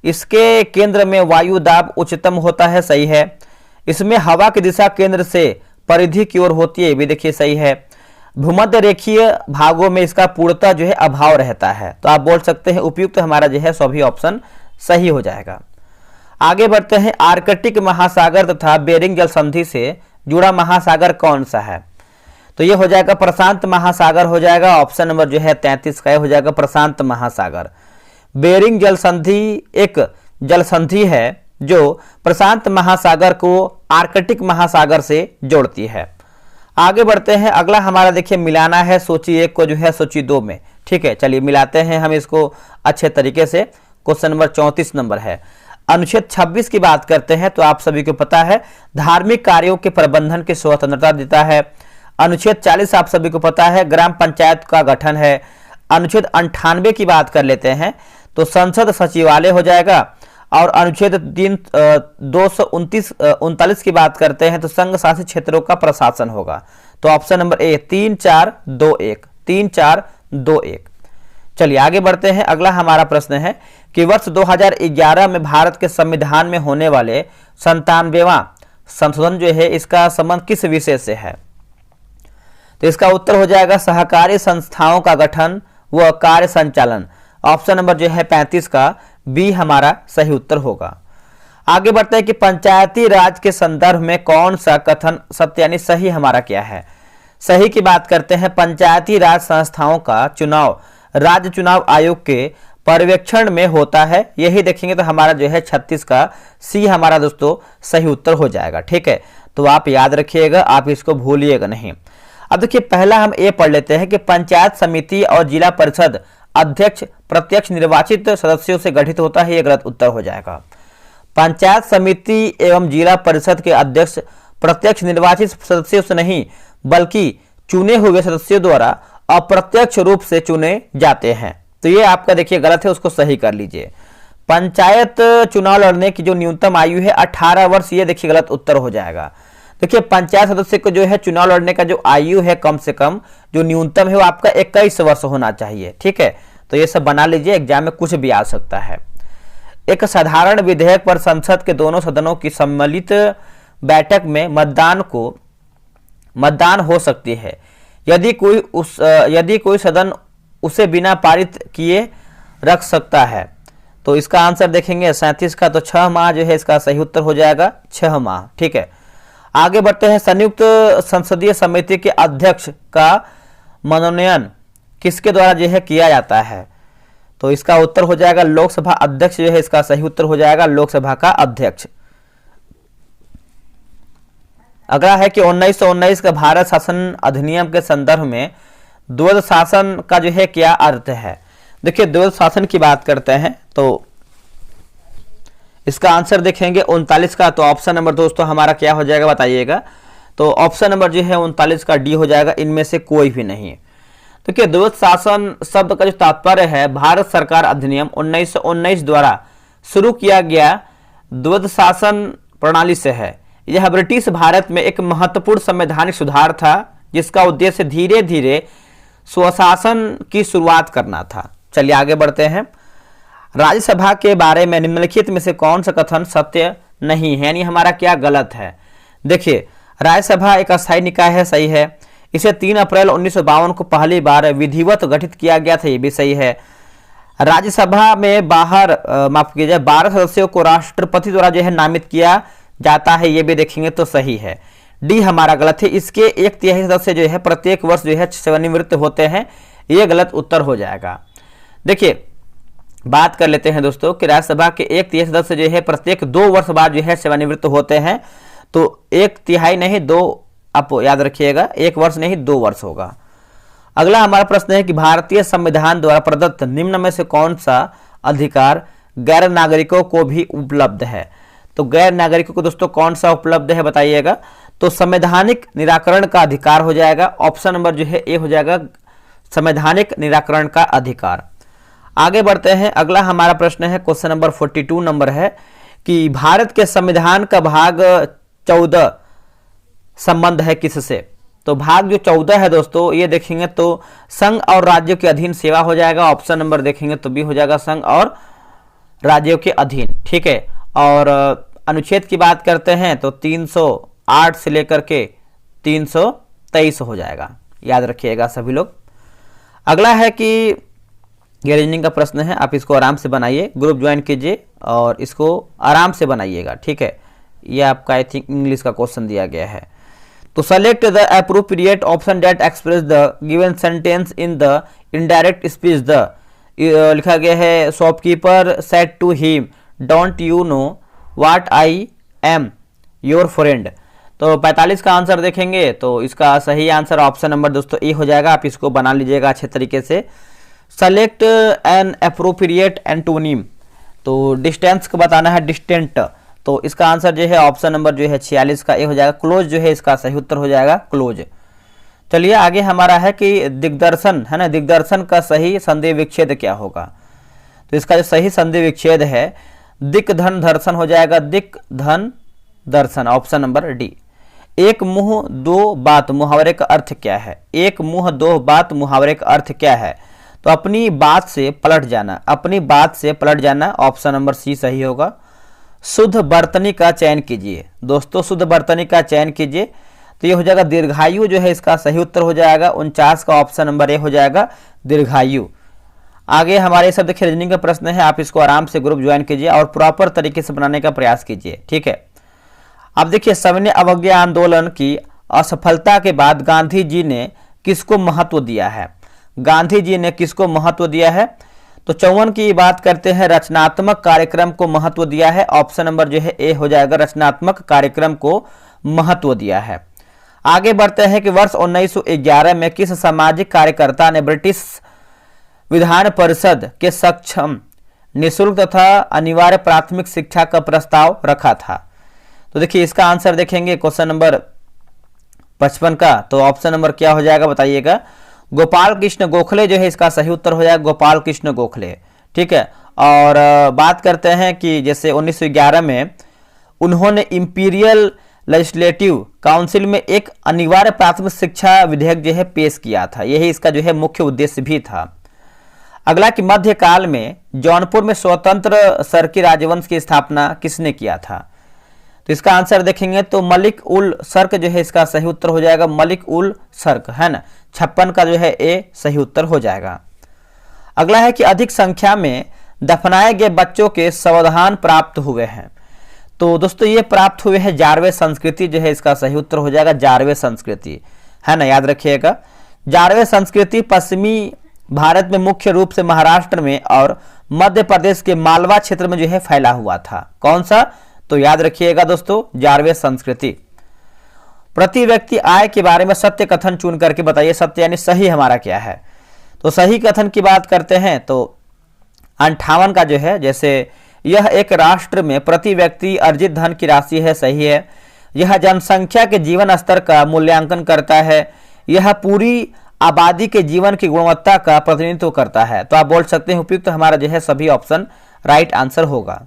इसके केंद्र में वायु दाब उच्चतम होता है, सही है। इसमें हवा की दिशा केंद्र से परिधि की ओर होती है, भी देखिए सही है। भूमध्य रेखीय भागों में इसका पूर्णतः जो है अभाव रहता है। तो आप बोल सकते हैं उपयुक्त हमारा जो है सभी ऑप्शन सही हो जाएगा। आगे बढ़ते हैं आर्कटिक महासागर तथा बेरिंग जल संधि से जुड़ा महासागर कौन सा है। तो ये हो जाएगा प्रशांत महासागर हो जाएगा। ऑप्शन नंबर जो है 33 का हो जाएगा, प्रशांत महासागर। बेरिंग जल संधि एक जल संधि है जो प्रशांत महासागर को आर्कटिक महासागर से जोड़ती है। आगे बढ़ते हैं। अगला हमारा देखिए मिलाना है सूची 1 को जो है सूची 2 में। ठीक है, चलिए मिलाते हैं हम इसको अच्छे तरीके से। क्वेश्चन नंबर 34 नंबर है। अनुच्छेद 26 की बात करते हैं तो आप सभी को पता है धार्मिक कार्यों के प्रबंधन की स्वतंत्रता देता है। अनुच्छेद 40 आप सभी को पता है ग्राम पंचायत का गठन है। अनुच्छेद 98 की बात कर लेते हैं तो संसद सचिवालय हो जाएगा। और अनुच्छेद 239 की बात करते हैं तो संघ शासित क्षेत्रों का प्रशासन होगा। तो ऑप्शन नंबर ए 3421 3421। चलिए आगे बढ़ते हैं। अगला हमारा प्रश्न है कि वर्ष 2011 में भारत के संविधान में होने वाले 97वां संशोधन जो है इसका संबंध किस विषय से है। तो इसका उत्तर हो जाएगा सहकारी संस्थाओं का गठन व कार्य संचालन। ऑप्शन नंबर जो है 35 का बी हमारा सही उत्तर होगा। आगे बढ़ते हैं कि पंचायती राज के संदर्भ में कौन सा कथन सत्य यानी सही हमारा क्या है। सही की बात करते हैं पंचायती राज संस्थाओं का चुनाव राज्य चुनाव आयोग के पर्यवेक्षण में होता है। यही देखेंगे तो हमारा जो है 36 का सी हमारा दोस्तों सही उत्तर हो जाएगा। ठीक है, तो आप याद रखिएगा, आप इसको भूलिएगा नहीं। अब देखिए पहला हम ये पढ़ लेते हैं कि पंचायत समिति और जिला परिषद अध्यक्ष प्रत्यक्ष निर्वाचित सदस्यों से गठित होता है, ये गलत उत्तर हो जाएगा। पंचायत समिति एवं जिला परिषद के अध्यक्ष प्रत्यक्ष निर्वाचित सदस्यों से नहीं बल्कि चुने हुए सदस्यों द्वारा अप्रत्यक्ष रूप से चुने जाते हैं। तो ये आपका देखिए गलत है, उसको सही कर लीजिए। पंचायत चुनाव लड़ने की जो न्यूनतम आयु है 18 वर्ष, ये देखिए गलत उत्तर हो जाएगा। देखिए पंचायत सदस्य को जो है चुनाव लड़ने का जो आयु है कम से कम जो न्यूनतम है वो आपका 21 वर्ष होना चाहिए, ठीक है। तो ये सब बना लीजिए, एग्जाम में कुछ भी आ सकता है। एक साधारण विधेयक पर संसद के दोनों सदनों की सम्मिलित बैठक में मतदान हो सकती है यदि कोई सदन उसे बिना पारित किए रख सकता है। तो इसका आंसर देखेंगे 37 का, तो 6 माह जो है इसका सही उत्तर हो जाएगा, 6 माह, ठीक है। आगे बढ़ते हैं। संयुक्त संसदीय समिति के अध्यक्ष का मनोनयन किसके द्वारा जो है किया जाता है? तो इसका उत्तर हो जाएगा लोकसभा अध्यक्ष जो है इसका सही उत्तर हो जाएगा, लोकसभा का अध्यक्ष। अगला है कि 1919 का भारत शासन अधिनियम के संदर्भ में द्वैध शासन का जो है क्या अर्थ है? देखिए द्वैध शासन की बात करते हैं तो इसका आंसर देखेंगे 39 का, तो ऑप्शन नंबर दोस्तों हमारा क्या हो जाएगा बताइएगा। तो ऑप्शन नंबर जो है 39 का डी हो जाएगा, इनमें से कोई भी नहीं। देखिए द्वैध शासन शब्द का जो तात्पर्य है भारत सरकार अधिनियम 1919 द्वारा शुरू किया गया द्वैध शासन प्रणाली से है। यह ब्रिटिश भारत में एक महत्वपूर्ण संवैधानिक सुधार था जिसका उद्देश्य धीरे धीरे स्वशासन की शुरुआत करना था। चलिए आगे बढ़ते हैं। राज्यसभा के बारे में निम्नलिखित में से कौन सा कथन सत्य नहीं है, यानी हमारा क्या गलत है? देखिए राज्यसभा एक अस्थायी निकाय है, सही है। इसे 3 अप्रैल 1952 को पहली बार विधिवत गठित किया गया था, ये भी सही है। राज्यसभा में 12 सदस्यों को राष्ट्रपति द्वारा जो है नामित किया जाता है, ये भी देखेंगे तो सही है। डी हमारा गलत है। इसके 1/3 सदस्य जो है प्रत्येक वर्ष जो है सेवानिवृत्त होते हैं, ये गलत उत्तर हो जाएगा। देखिए बात कर लेते हैं दोस्तों कि राज्यसभा के 1/3 सदस्य जो है प्रत्येक 2 वर्ष बाद जो है सेवानिवृत्त होते हैं। तो 1/3 नहीं 2, आप याद रखिएगा, 1 वर्ष नहीं 2 वर्ष होगा। अगला हमारा प्रश्न है कि भारतीय संविधान द्वारा प्रदत्त निम्न में से कौन सा अधिकार गैर नागरिकों को भी उपलब्ध है? तो गैर नागरिकों को दोस्तों कौन सा उपलब्ध है बताइएगा। तो संवैधानिक निराकरण का अधिकार हो जाएगा, ऑप्शन नंबर जो है ए हो जाएगा, संवैधानिक निराकरण का अधिकार। आगे बढ़ते हैं। अगला हमारा प्रश्न है क्वेश्चन नंबर 42 नंबर है कि भारत के संविधान का भाग 14 संबंध है किससे? तो भाग जो 14 है दोस्तों ये देखेंगे तो संघ और राज्यों के अधीन सेवा हो जाएगा, ऑप्शन नंबर देखेंगे तो बी हो जाएगा, संघ और राज्यों के अधीन, ठीक है। और अनुच्छेद की बात करते हैं तो 308 से लेकर के 323 हो जाएगा, याद रखिएगा सभी लोग। अगला है कि ये रीजनिंग का प्रश्न है, आप इसको आराम से बनाइए, ग्रुप ज्वाइन कीजिए और इसको आराम से बनाइएगा, ठीक है। ये आपका आई थिंक इंग्लिश का क्वेश्चन दिया गया है। तो select the appropriate option that express the given sentence in the indirect speech. The लिखा गया है shopkeeper said to him don't you know what I am your friend. तो 45 का आंसर देखेंगे तो इसका सही आंसर ऑप्शन नंबर दोस्तों ए हो जाएगा, आप इसको बना लीजिएगा अच्छे तरीके से। सेलेक्ट एन एप्रोप्रिएट एंटोनिम, तो डिस्टेंस को बताना है, डिस्टेंट, तो इसका आंसर जो है ऑप्शन नंबर जो है 46 का ए हो जाएगा, क्लोज जो है इसका सही उत्तर हो जाएगा, क्लोज। चलिए आगे हमारा है कि दिग्दर्शन है ना, दिग्दर्शन का सही संधि विच्छेद क्या होगा? तो इसका जो सही संधि विच्छेद है दिक धन दर्शन हो जाएगा, दिक धन दर्शन, ऑप्शन नंबर डी। एक मुंह दो बात मुहावरे का अर्थ क्या है? एक मुंह दो बात मुहावरे का अर्थ क्या है? तो अपनी बात से पलट जाना, अपनी बात से पलट जाना, ऑप्शन नंबर सी सही होगा। शुद्ध बर्तनी का चयन कीजिए दोस्तों, शुद्ध बर्तनी का चयन कीजिए, तो ये हो जाएगा दीर्घायु जो है इसका सही उत्तर हो जाएगा, 49 का ऑप्शन नंबर ए हो जाएगा, दीर्घायु। आगे हमारे सब देखिए रीजनिंग का प्रश्न है, आप इसको आराम से ग्रुप ज्वाइन कीजिए और प्रॉपर तरीके से बनाने का प्रयास कीजिए, ठीक है। अब देखिए सविनय अवज्ञा आंदोलन की असफलता के बाद गांधी जी ने किसको महत्व दिया है? गांधी जी ने किसको महत्व दिया है? तो 54 की बात करते हैं, रचनात्मक कार्यक्रम को महत्व दिया है, ऑप्शन नंबर जो है ए हो जाएगा, रचनात्मक कार्यक्रम को महत्व दिया है। आगे बढ़ते हैं कि वर्ष 1911 में किस सामाजिक कार्यकर्ता ने ब्रिटिश विधान परिषद के सक्षम निःशुल्क तथा अनिवार्य प्राथमिक शिक्षा का प्रस्ताव रखा था। तो देखिए इसका आंसर देखेंगे क्वेश्चन नंबर 55 का, तो ऑप्शन नंबर क्या हो जाएगा बताइएगा, गोपाल कृष्ण गोखले जो है इसका सही उत्तर हो जाएगा, गोपाल कृष्ण गोखले। ठीक है, और बात करते हैं कि जैसे 1911 में उन्होंने इंपीरियल लेजिस्लेटिव काउंसिल में एक अनिवार्य प्राथमिक शिक्षा विधेयक जो है पेश किया था, यही इसका जो है मुख्य उद्देश्य भी था। अगला कि मध्यकाल में जौनपुर में स्वतंत्र सरकी राजवंश की स्थापना किसने किया था? तो इसका आंसर देखेंगे तो मलिक उल सर्क जो है इसका सही उत्तर हो जाएगा, मलिक उल सर्क है ना, 56 का जो है ए सही उत्तर हो जाएगा। अगला है कि अधिक संख्या में दफनाए गए बच्चों के सावधान प्राप्त हुए हैं। तो दोस्तों ये प्राप्त हुए हैं जारवे संस्कृति जो है इसका सही उत्तर हो जाएगा, जारवे संस्कृति है ना, याद रखिएगा। जारवे संस्कृति पश्चिमी भारत में मुख्य रूप से महाराष्ट्र में और मध्य प्रदेश के मालवा क्षेत्र में जो है फैला हुआ था। कौन सा? तो याद रखिएगा दोस्तों, जारवे संस्कृति। प्रति व्यक्ति आय के बारे में सत्य कथन चुन करके बताइए, सत्य यानी सही हमारा क्या है। तो सही कथन की बात करते हैं तो 58 का जो है, जैसे यह एक राष्ट्र में प्रति व्यक्ति अर्जित धन की राशि है, सही है। यह जनसंख्या के जीवन स्तर का मूल्यांकन करता है। यह पूरी आबादी के जीवन की गुणवत्ता का प्रतिनिधित्व करता है। तो आप बोल सकते हैं उपयुक्त हमारा जो है सभी ऑप्शन राइट आंसर होगा।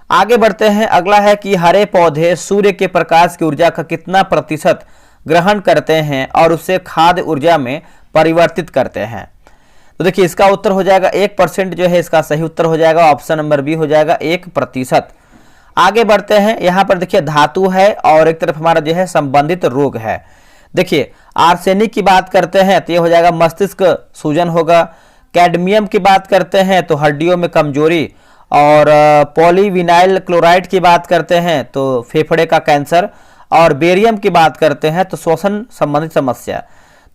आगे बढ़ते हैं, अगला है कि हरे पौधे सूर्य के प्रकाश की ऊर्जा का कितना प्रतिशत ग्रहण करते हैं और उसे खाद्य ऊर्जा में परिवर्तित करते हैं? तो देखिए इसका उत्तर हो जाएगा 1% जो है इसका सही उत्तर हो जाएगा, ऑप्शन नंबर बी हो जाएगा 1%। आगे बढ़ते हैं, यहाँ पर देखिए धातु है और एक तरफ हमारा जो है संबंधित रोग है। देखिए आर्सेनिक की बात करते हैं तो ये हो जाएगा मस्तिष्क सूजन होगा। कैडमियम की बात करते हैं तो हड्डियों में कमजोरी, और पॉलीविनाइल क्लोराइड की बात करते हैं तो फेफड़े का कैंसर, और बेरियम की बात करते हैं तो श्वसन संबंधित समस्या।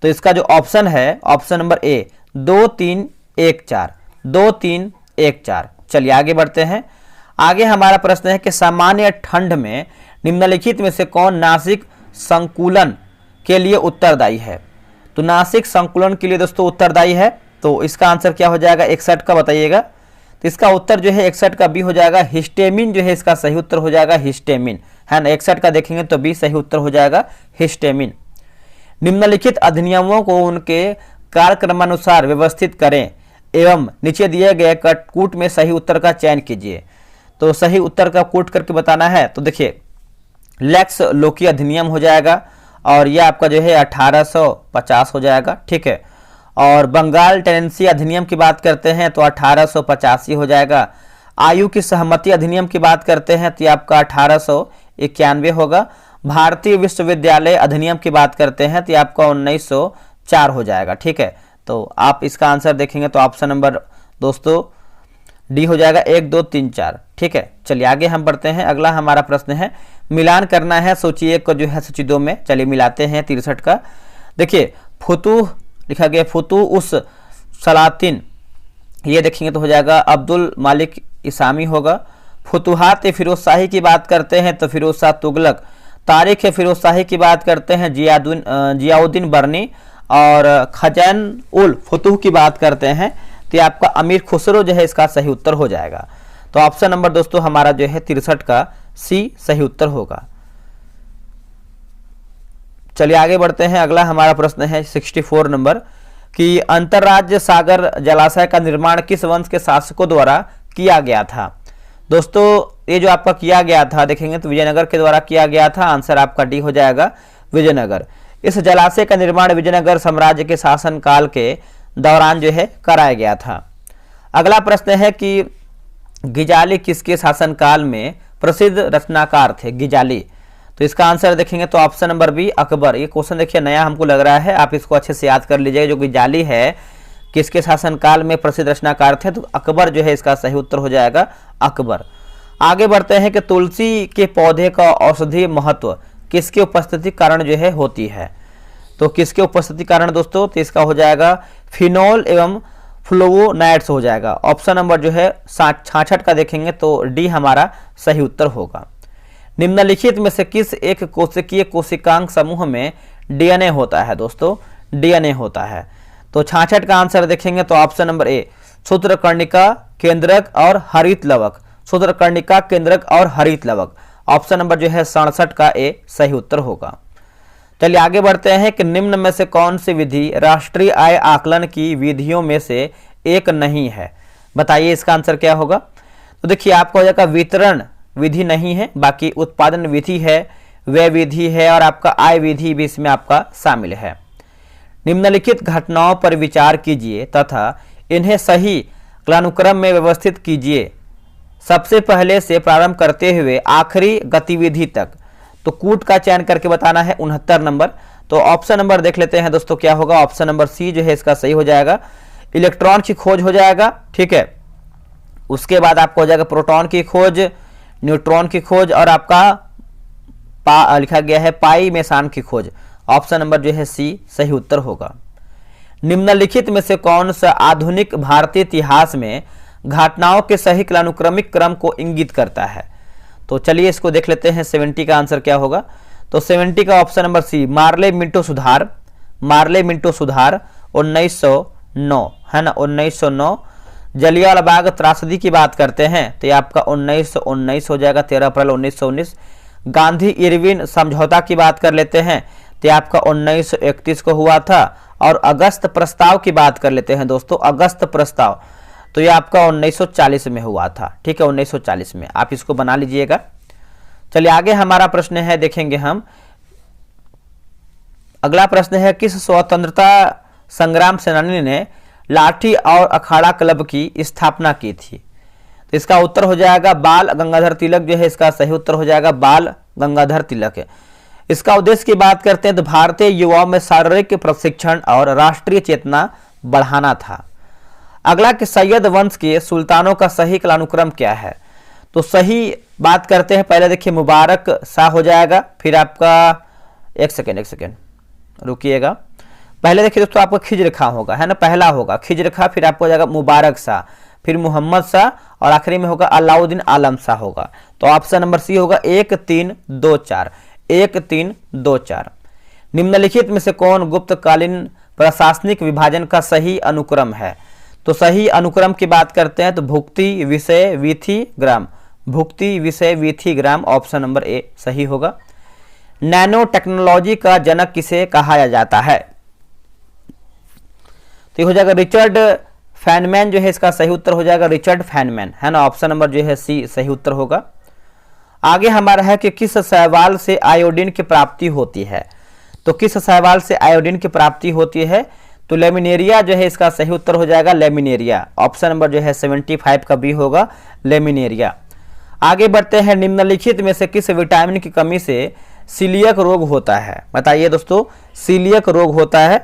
तो इसका जो ऑप्शन है ऑप्शन नंबर ए 2 3 1 4, 2 3 1 4। चलिए आगे बढ़ते हैं। आगे हमारा प्रश्न है कि सामान्य ठंड में निम्नलिखित में से कौन नासिक संकुलन के लिए उत्तरदायी है? तो नासिक संकुलन के लिए दोस्तों उत्तरदायी है, तो इसका आंसर क्या हो जाएगा 61 का बताइएगा। तो इसका उत्तर जो है 61 का बी हो जाएगा, हिस्टेमिन जो है इसका सही उत्तर हो जाएगा, हिस्टेमिन है ना। 61 का देखेंगे तो बी सही उत्तर हो जाएगा, हिस्टेमिन। निम्नलिखित अधिनियमों को उनके कार्यक्रमानुसार व्यवस्थित करें एवं नीचे दिए गए कूट में सही उत्तर का चयन कीजिए। तो सही उत्तर का कूट करके बताना है, तो देखिए लेक्स लोकी अधिनियम हो जाएगा और यह आपका जो है 1850 हो जाएगा। ठीक है, और बंगाल टेनेंसी अधिनियम की बात करते हैं तो 1885 हो जाएगा। आयु की सहमति अधिनियम की बात करते हैं तो ये आपका 1891 होगा। भारतीय विश्वविद्यालय अधिनियम की बात करते हैं तो ये आपका 1904 हो जाएगा। ठीक है, तो आप इसका आंसर देखेंगे तो ऑप्शन नंबर दोस्तों डी हो जाएगा 1 2 3 4। ठीक है, चलिए आगे हम बढ़ते हैं। अगला हमारा प्रश्न है, मिलान करना है सूची 1 को जो है सूची 2 में। चलिए मिलाते हैं 63 का। देखिए फुतूह लिखा गया, फुतूह उस सलातिन, ये देखेंगे तो हो जाएगा अब्दुल मालिक इसामी होगा। फुतूहात फिरोज शाही की बात करते हैं तो फिरोज शाह तुगलक। तारीख फिरोज शाही की बात करते हैं जियाउद्दीन बर्नी। और खजान उल फुतूह की बात करते हैं तो आपका अमीर खुसरो जो है इसका सही उत्तर हो जाएगा। तो ऑप्शन नंबर दोस्तों हमारा जो है 63 का सी सही उत्तर होगा। चलिए आगे बढ़ते हैं। अगला हमारा प्रश्न है 64 नंबर कि अंतरराज्य सागर जलाशय का निर्माण किस वंश के शासकों द्वारा किया गया था? दोस्तों ये जो आपका किया गया था देखेंगे तो विजयनगर के द्वारा किया गया था। आंसर आपका डी हो जाएगा, विजयनगर। इस जलाशय का निर्माण विजयनगर साम्राज्य के शासनकाल के दौरान जो है कराया गया था। अगला प्रश्न है कि गिजाली किसके शासनकाल में प्रसिद्ध रचनाकार थे? गिजाली। तो इसका आंसर देखेंगे तो ऑप्शन नंबर बी अकबर। ये क्वेश्चन देखिए नया हमको लग रहा है, आप इसको अच्छे से याद कर लीजिएगा। जो गिजाली है किसके शासनकाल में प्रसिद्ध रचनाकार थे? तो अकबर जो है इसका सही उत्तर हो जाएगा, अकबर। आगे बढ़ते हैं कि तुलसी के पौधे का औषधीय महत्व किसके उपस्थिति कारण जो है होती है? तो किसके उपस्थिति कारण दोस्तों? तो इसका हो जाएगा फिनोल एवं फ्लोवोनाइड्स हो जाएगा। ऑप्शन नंबर जो है 66 का देखेंगे तो डी हमारा सही उत्तर होगा। निम्नलिखित में से किस एक कोशिकीय कोशिकांग समूह में डीएनए होता है? दोस्तों डीएनए होता है। तो 66 का आंसर देखेंगे तो ऑप्शन नंबर ए सूत्रकर्णिका केंद्रक और हरित लवक, सूत्रकर्णिका, केंद्रक और हरित लवक। ऑप्शन नंबर जो है 67 का ए सही उत्तर होगा। चलिए आगे बढ़ते हैं कि निम्न में से कौन सी विधि राष्ट्रीय आय आकलन की विधियों में से एक नहीं है। बताइए इसका आंसर क्या होगा। तो देखिए आपका हो जाएगा वितरण विधि नहीं है, बाकी उत्पादन विधि है, व्यय विधि है और आपका आय विधि भी इसमें आपका शामिल है। निम्नलिखित घटनाओं पर विचार कीजिए तथा इन्हें सही कालानुक्रम में व्यवस्थित कीजिए, सबसे पहले से प्रारंभ करते हुए आखिरी गतिविधि तक। तो कूट का चयन करके बताना है 69 नंबर। तो ऑप्शन नंबर देख लेते हैं दोस्तों क्या होगा। ऑप्शन नंबर सी जो है इसका सही हो जाएगा। इलेक्ट्रॉन की खोज हो जाएगा, ठीक है। उसके बाद आपको हो जाएगा प्रोटॉन की खोज, न्यूट्रॉन की खोज और आपका लिखा गया है पाई मेसान की खोज। ऑप्शन नंबर जो है सी सही उत्तर होगा। निम्नलिखित में से कौन सा आधुनिक भारतीय इतिहास में घटनाओं के सही कालानुक्रमिक क्रम को इंगित करता है। तो चलिए इसको देख लेते हैं 70 का आंसर क्या होगा। तो 70 का option number C Morley Minto सुधार, मार्ले मिंटो सुधार 1909 है ना, 1909। जलियांवाला बाग त्रासदी की बात करते हैं तो ये आपका 1919 हो जाएगा, 13 अप्रैल 1919। गांधी इरविन समझौता की बात कर लेते हैं तो आपका 1931 को हुआ था। और अगस्त प्रस्ताव की बात कर लेते हैं दोस्तों, अगस्त प्रस्ताव तो ये आपका 1940 में हुआ था, ठीक है, 1940 में। आप इसको बना लीजिएगा। चलिए आगे हमारा प्रश्न है, देखेंगे हम। अगला प्रश्न है किस स्वतंत्रता संग्राम सेनानी ने लाठी और अखाड़ा क्लब की स्थापना की थी। तो इसका उत्तर हो जाएगा बाल गंगाधर तिलक जो है इसका सही उत्तर हो जाएगा, बाल गंगाधर तिलक है। इसका उद्देश्य की बात करते हैं तो भारतीय युवाओं में शारीरिक प्रशिक्षण और राष्ट्रीय चेतना बढ़ाना था। अगला कि सैयद वंश के सुल्तानों का सही कालानुक्रम क्या है। तो सही बात करते हैं, पहले देखिए मुबारक शाह हो जाएगा, फिर आपका एक सेकेंड रुकिएगा। पहले देखिए दोस्तों आपका खिज्र खां होगा, है ना, पहला होगा खिज्र खां, फिर आपको हो जाएगा मुबारक शाह, फिर मोहम्मद शाह और आखिरी में होगा अलाउद्दीन आलम शाह होगा। तो ऑप्शन नंबर सी होगा 1324, 1324। निम्नलिखित में से कौन गुप्तकालीन प्रशासनिक विभाजन का सही अनुक्रम है। तो सही अनुक्रम की बात करते हैं तो भुक्ति विषय वीथी ग्राम, भुक्ति विषय वीथी ग्राम। ऑप्शन नंबर ए सही होगा। नैनो टेक्नोलॉजी का जनक किसे कहा जाता है। तो हो जाएगा रिचर्ड फैनमैन जो है इसका सही उत्तर हो जाएगा, रिचर्ड फैनमैन, है ना। ऑप्शन नंबर जो है सी सही उत्तर होगा। आगे हमारा है कि किस शैवाल से आयोडीन की प्राप्ति होती है। तो किस शैवाल से आयोडीन की प्राप्ति होती है। तो लेमिनेरिया जो है इसका सही उत्तर हो जाएगा, लेमिनेरिया। ऑप्शन नंबर जो है 75 का बी होगा, लेमिनेरिया। आगे बढ़ते हैं, निम्नलिखित में से किस विटामिन की कमी से सीलियक रोग होता है। बताइए दोस्तों, सीलियक रोग होता है।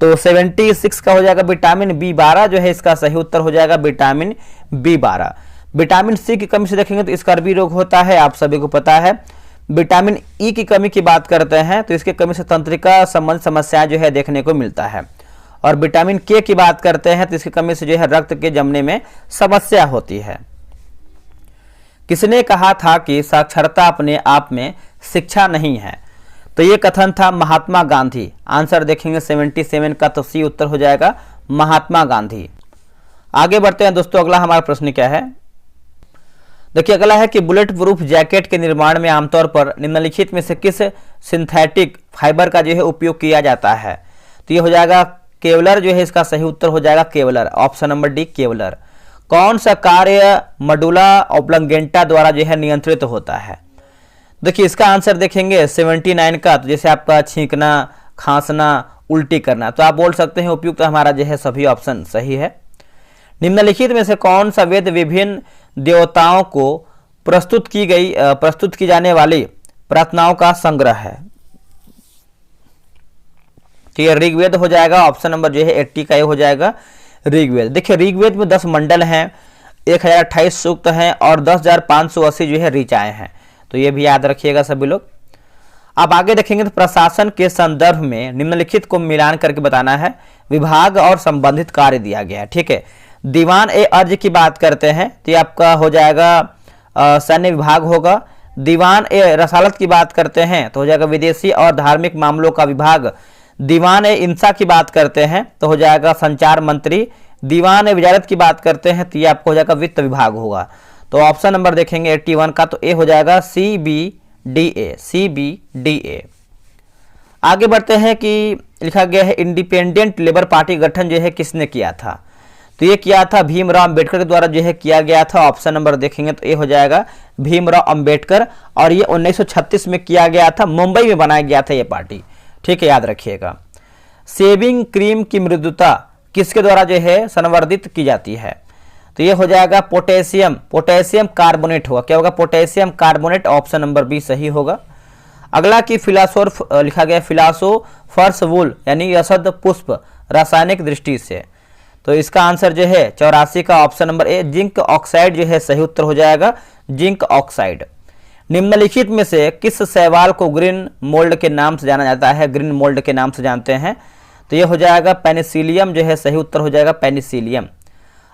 तो 76 का हो जाएगा विटामिन B12 जो है इसका सही उत्तर हो जाएगा, विटामिन B12। विटामिन सी की कमी से देखेंगे तो स्कर्वी रोग होता है, आप सभी को पता है। विटामिन ई की कमी की बात करते हैं तो इसके कमी से तंत्रिका संबंध समस्याएं जो है देखने को मिलता है। और विटामिन के की बात करते हैं तो इसकी कमी से जो है रक्त के जमने में समस्या होती है। किसने कहा था कि साक्षरता अपने आप में शिक्षा नहीं है। तो ये कथन था महात्मा गांधी। आंसर देखेंगे 77 का, तो सी उत्तर हो जाएगा, महात्मा गांधी। आगे बढ़ते हैं दोस्तों, अगला हमारा प्रश्न क्या है। देखिए अगला है कि बुलेट प्रूफ जैकेट के निर्माण में आमतौर पर निम्नलिखित में से किस सिंथेटिक फाइबर का जो है उपयोग किया जाता है। तो ये हो जाएगा केवलर जो है इसका सही उत्तर हो जाएगा, Kevlar. Option number D Kevlar. कौन सा कार्य मडुला ऑब्लंगेंटा द्वारा जो है नियंत्रित होता है। देखिए इसका आंसर देखेंगे 79 का। तो जैसे आपका छींकना, खांसना, उल्टी करना, तो आप बोल सकते हैं उपयुक्त हमारा जो है सभी ऑप्शन सही है। निम्नलिखित में से कौन सा वेद विभिन्न देवताओं को प्रस्तुत की जाने वाली प्रार्थनाओं का संग्रह है। तो ये ऋग्वेद हो जाएगा। ऑप्शन नंबर जो है 80 का ये हो जाएगा, ऋग्वेद। देखिए ऋग्वेद में 10 मंडल हैं, 1028 सूक्त हैं और 10,580 जो है ऋचाएं हैं। तो ये भी याद रखिएगा सभी लोग। अब आगे देखेंगे तो प्रशासन के संदर्भ में निम्नलिखित को मिलान करके बताना है। विभाग और संबंधित कार्य दिया गया है, ठीक है। दीवान ए अर्ज की बात करते हैं तो ये आपका हो जाएगा सैन्य विभाग होगा। दीवान ए रसालत की बात करते हैं तो हो जाएगा विदेशी और धार्मिक मामलों का विभाग। दीवान ए इंसा की बात करते हैं तो हो जाएगा संचार मंत्री। दीवान वजारत की बात करते हैं तो ये आपको हो जाएगा वित्त विभाग होगा। तो ऑप्शन नंबर देखेंगे 81 का, तो ए हो जाएगा CBDA, CBDA। आगे बढ़ते हैं कि लिखा गया है इंडिपेंडेंट लेबर पार्टी गठन जो है किसने किया था, तो ये किया था भीमराव अंबेडकर के द्वारा जो है किया गया था। ऑप्शन नंबर देखेंगे तो ए हो जाएगा भीमराव अंबेडकर, और ये 1936 में किया गया था, मुंबई में बनाया गया था ये पार्टी, ठीक है, याद रखिएगा। शेविंग क्रीम की मृदुता किसके द्वारा जो है संवर्धित की जाती है, तो ये हो जाएगा पोटेशियम कार्बोनेट होगा। क्या होगा, potassium carbonate, option number B सही होगा। अगला की फिलासोफर लिखा गया फिलासोफर्स वूल यानी यसद पुष्प रासायनिक दृष्टि से, तो इसका आंसर जो है 84 का, ऑप्शन नंबर ए जिंक ऑक्साइड जो है सही उत्तर हो जाएगा, जिंक ऑक्साइड। निम्नलिखित में से किस शैवाल को ग्रीन मोल्ड के नाम से जाना जाता है, ग्रीन मोल्ड के नाम से जानते हैं, तो ये हो जाएगा पेनिसिलियम जो है सही उत्तर हो जाएगा, पेनिसिलियम।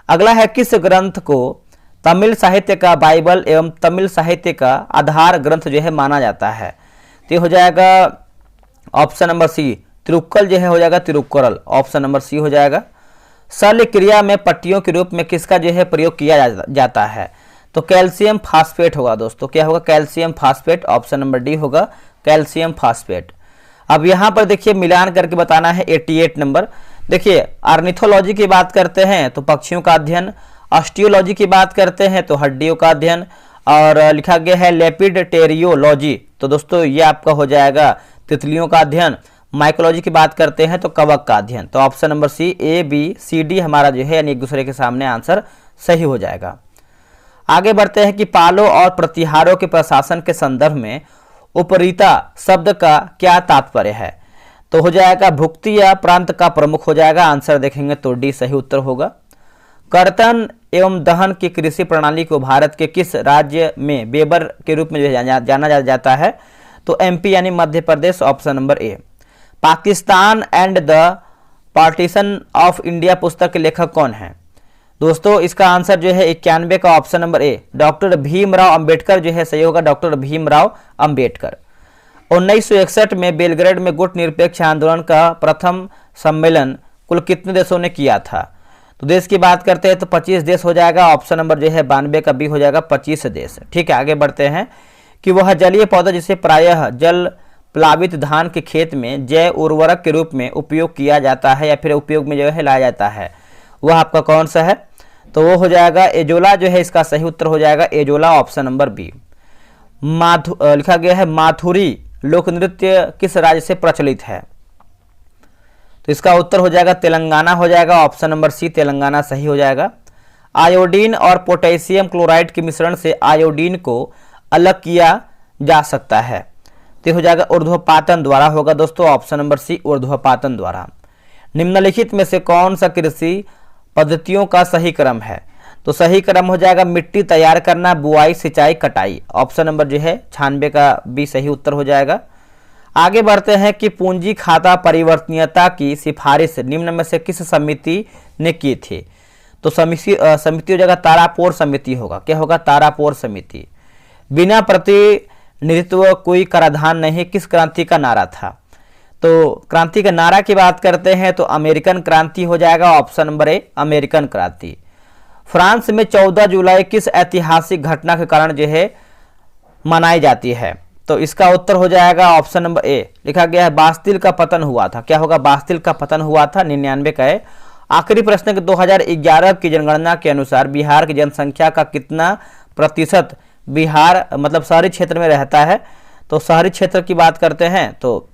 अगला है किस ग्रंथ को तमिल साहित्य का बाइबल एवं तमिल साहित्य का आधार ग्रंथ जो है माना जाता है, तो ये हो जाएगा ऑप्शन नंबर सी तिरुक्कल जो है हो जाएगा तिरुक्कुरल, ऑप्शन नंबर सी हो जाएगा। शल्य क्रिया में पट्टियों के रूप में किसका जो है प्रयोग किया जाता है, तो कैल्शियम फास्फेट होगा दोस्तों। क्या होगा, calcium phosphate, option number D होगा कैल्शियम फास्फेट। अब यहाँ पर देखिए मिलान करके बताना है 88 नंबर। देखिए ऑर्निथोलॉजी की बात करते हैं तो पक्षियों का अध्ययन, ऑस्टियोलॉजी की बात करते हैं तो हड्डियों का अध्ययन, और लिखा गया है लेपिडटेरियोलॉजी, तो दोस्तों ये आपका हो जाएगा तितलियों का अध्ययन। माइकोलॉजी की बात करते हैं तो कवक का अध्ययन। तो ऑप्शन नंबर सी ABCD हमारा जो है यानी एक दूसरे के सामने आंसर सही हो जाएगा। आगे बढ़ते हैं कि पालों और प्रतिहारों के प्रशासन के संदर्भ में उपरीता शब्द का क्या तात्पर्य है, तो हो जाएगा भुक्ति या प्रांत का प्रमुख हो जाएगा, आंसर देखेंगे तो डी सही उत्तर होगा। कर्तन एवं दहन की कृषि प्रणाली को भारत के किस राज्य में वेबर के रूप में जो है जाना जाता है, तो MP यानी Madhya Pradesh, option number A. Pakistan and the partition of India पुस्तक के लेखक कौन है, दोस्तों इसका आंसर जो है 91 का, ऑप्शन नंबर ए डॉक्टर भीमराव अंबेडकर जो है सही होगा, डॉक्टर भीमराव अंबेडकर। 1961 में बेलग्रेड में गुट निरपेक्ष आंदोलन का प्रथम सम्मेलन कुल कितने देशों ने किया था, तो देश की बात करते हैं तो 25 देश हो जाएगा, ऑप्शन नंबर जो है 92 का बी हो जाएगा 25 देश, ठीक है। आगे बढ़ते हैं कि वह जलीय पौधा जिसे प्रायः जल प्लावित धान के खेत में जैव उर्वरक के रूप में उपयोग किया जाता है या फिर उपयोग में जो है लाया जाता है, वह आपका कौन सा है, तो वो हो जाएगा एजोला जो है, इसका सही उत्तर हो जाएगा एजोला, ऑप्शन नंबर बी। लिखा गया है माथुरी लोक नृत्य किस राज्य से प्रचलित है, तो इसका उत्तर हो जाएगा तेलंगाना हो जाएगा, ऑप्शन नंबर सी तेलंगाना सही हो जाएगा। आयोडीन और पोटेशियम क्लोराइड के मिश्रण से आयोडीन को अलग किया जा सकता है, तो हो जाएगा ऊर्ध्वपातन द्वारा होगा दोस्तों, ऑप्शन नंबर सी ऊर्ध्वपातन द्वारा। निम्नलिखित में से कौन सा कृषि पद्धतियों का सही क्रम है, तो सही क्रम हो जाएगा मिट्टी तैयार करना, बुआई, सिंचाई, कटाई, ऑप्शन नंबर जो है 96 का बी सही उत्तर हो जाएगा। आगे बढ़ते हैं कि पूंजी खाता परिवर्तनीयता की सिफारिश निम्न में से किस समिति ने की थी, तो समिति हो जाएगा तारापोर समिति होगा। क्या होगा, तारापोर समिति। बिना प्रतिनिधित्व कोई कराधान नहीं किस क्रांति का नारा था, तो क्रांति का नारा की बात करते हैं तो अमेरिकन क्रांति हो जाएगा, ऑप्शन नंबर ए अमेरिकन क्रांति। फ्रांस में 14 जुलाई किस ऐतिहासिक घटना के कारण जो है मनाई जाती है, तो इसका उत्तर हो जाएगा ऑप्शन नंबर ए, लिखा गया है बास्तिल का पतन हुआ था। क्या होगा, बास्तिल का पतन हुआ था, 99 का है। आखिरी प्रश्न के 2011 की जनगणना के अनुसार बिहार की जनसंख्या का कितना प्रतिशत बिहार मतलब शहरी क्षेत्र में रहता है, तो शहरी क्षेत्र की बात करते हैं तो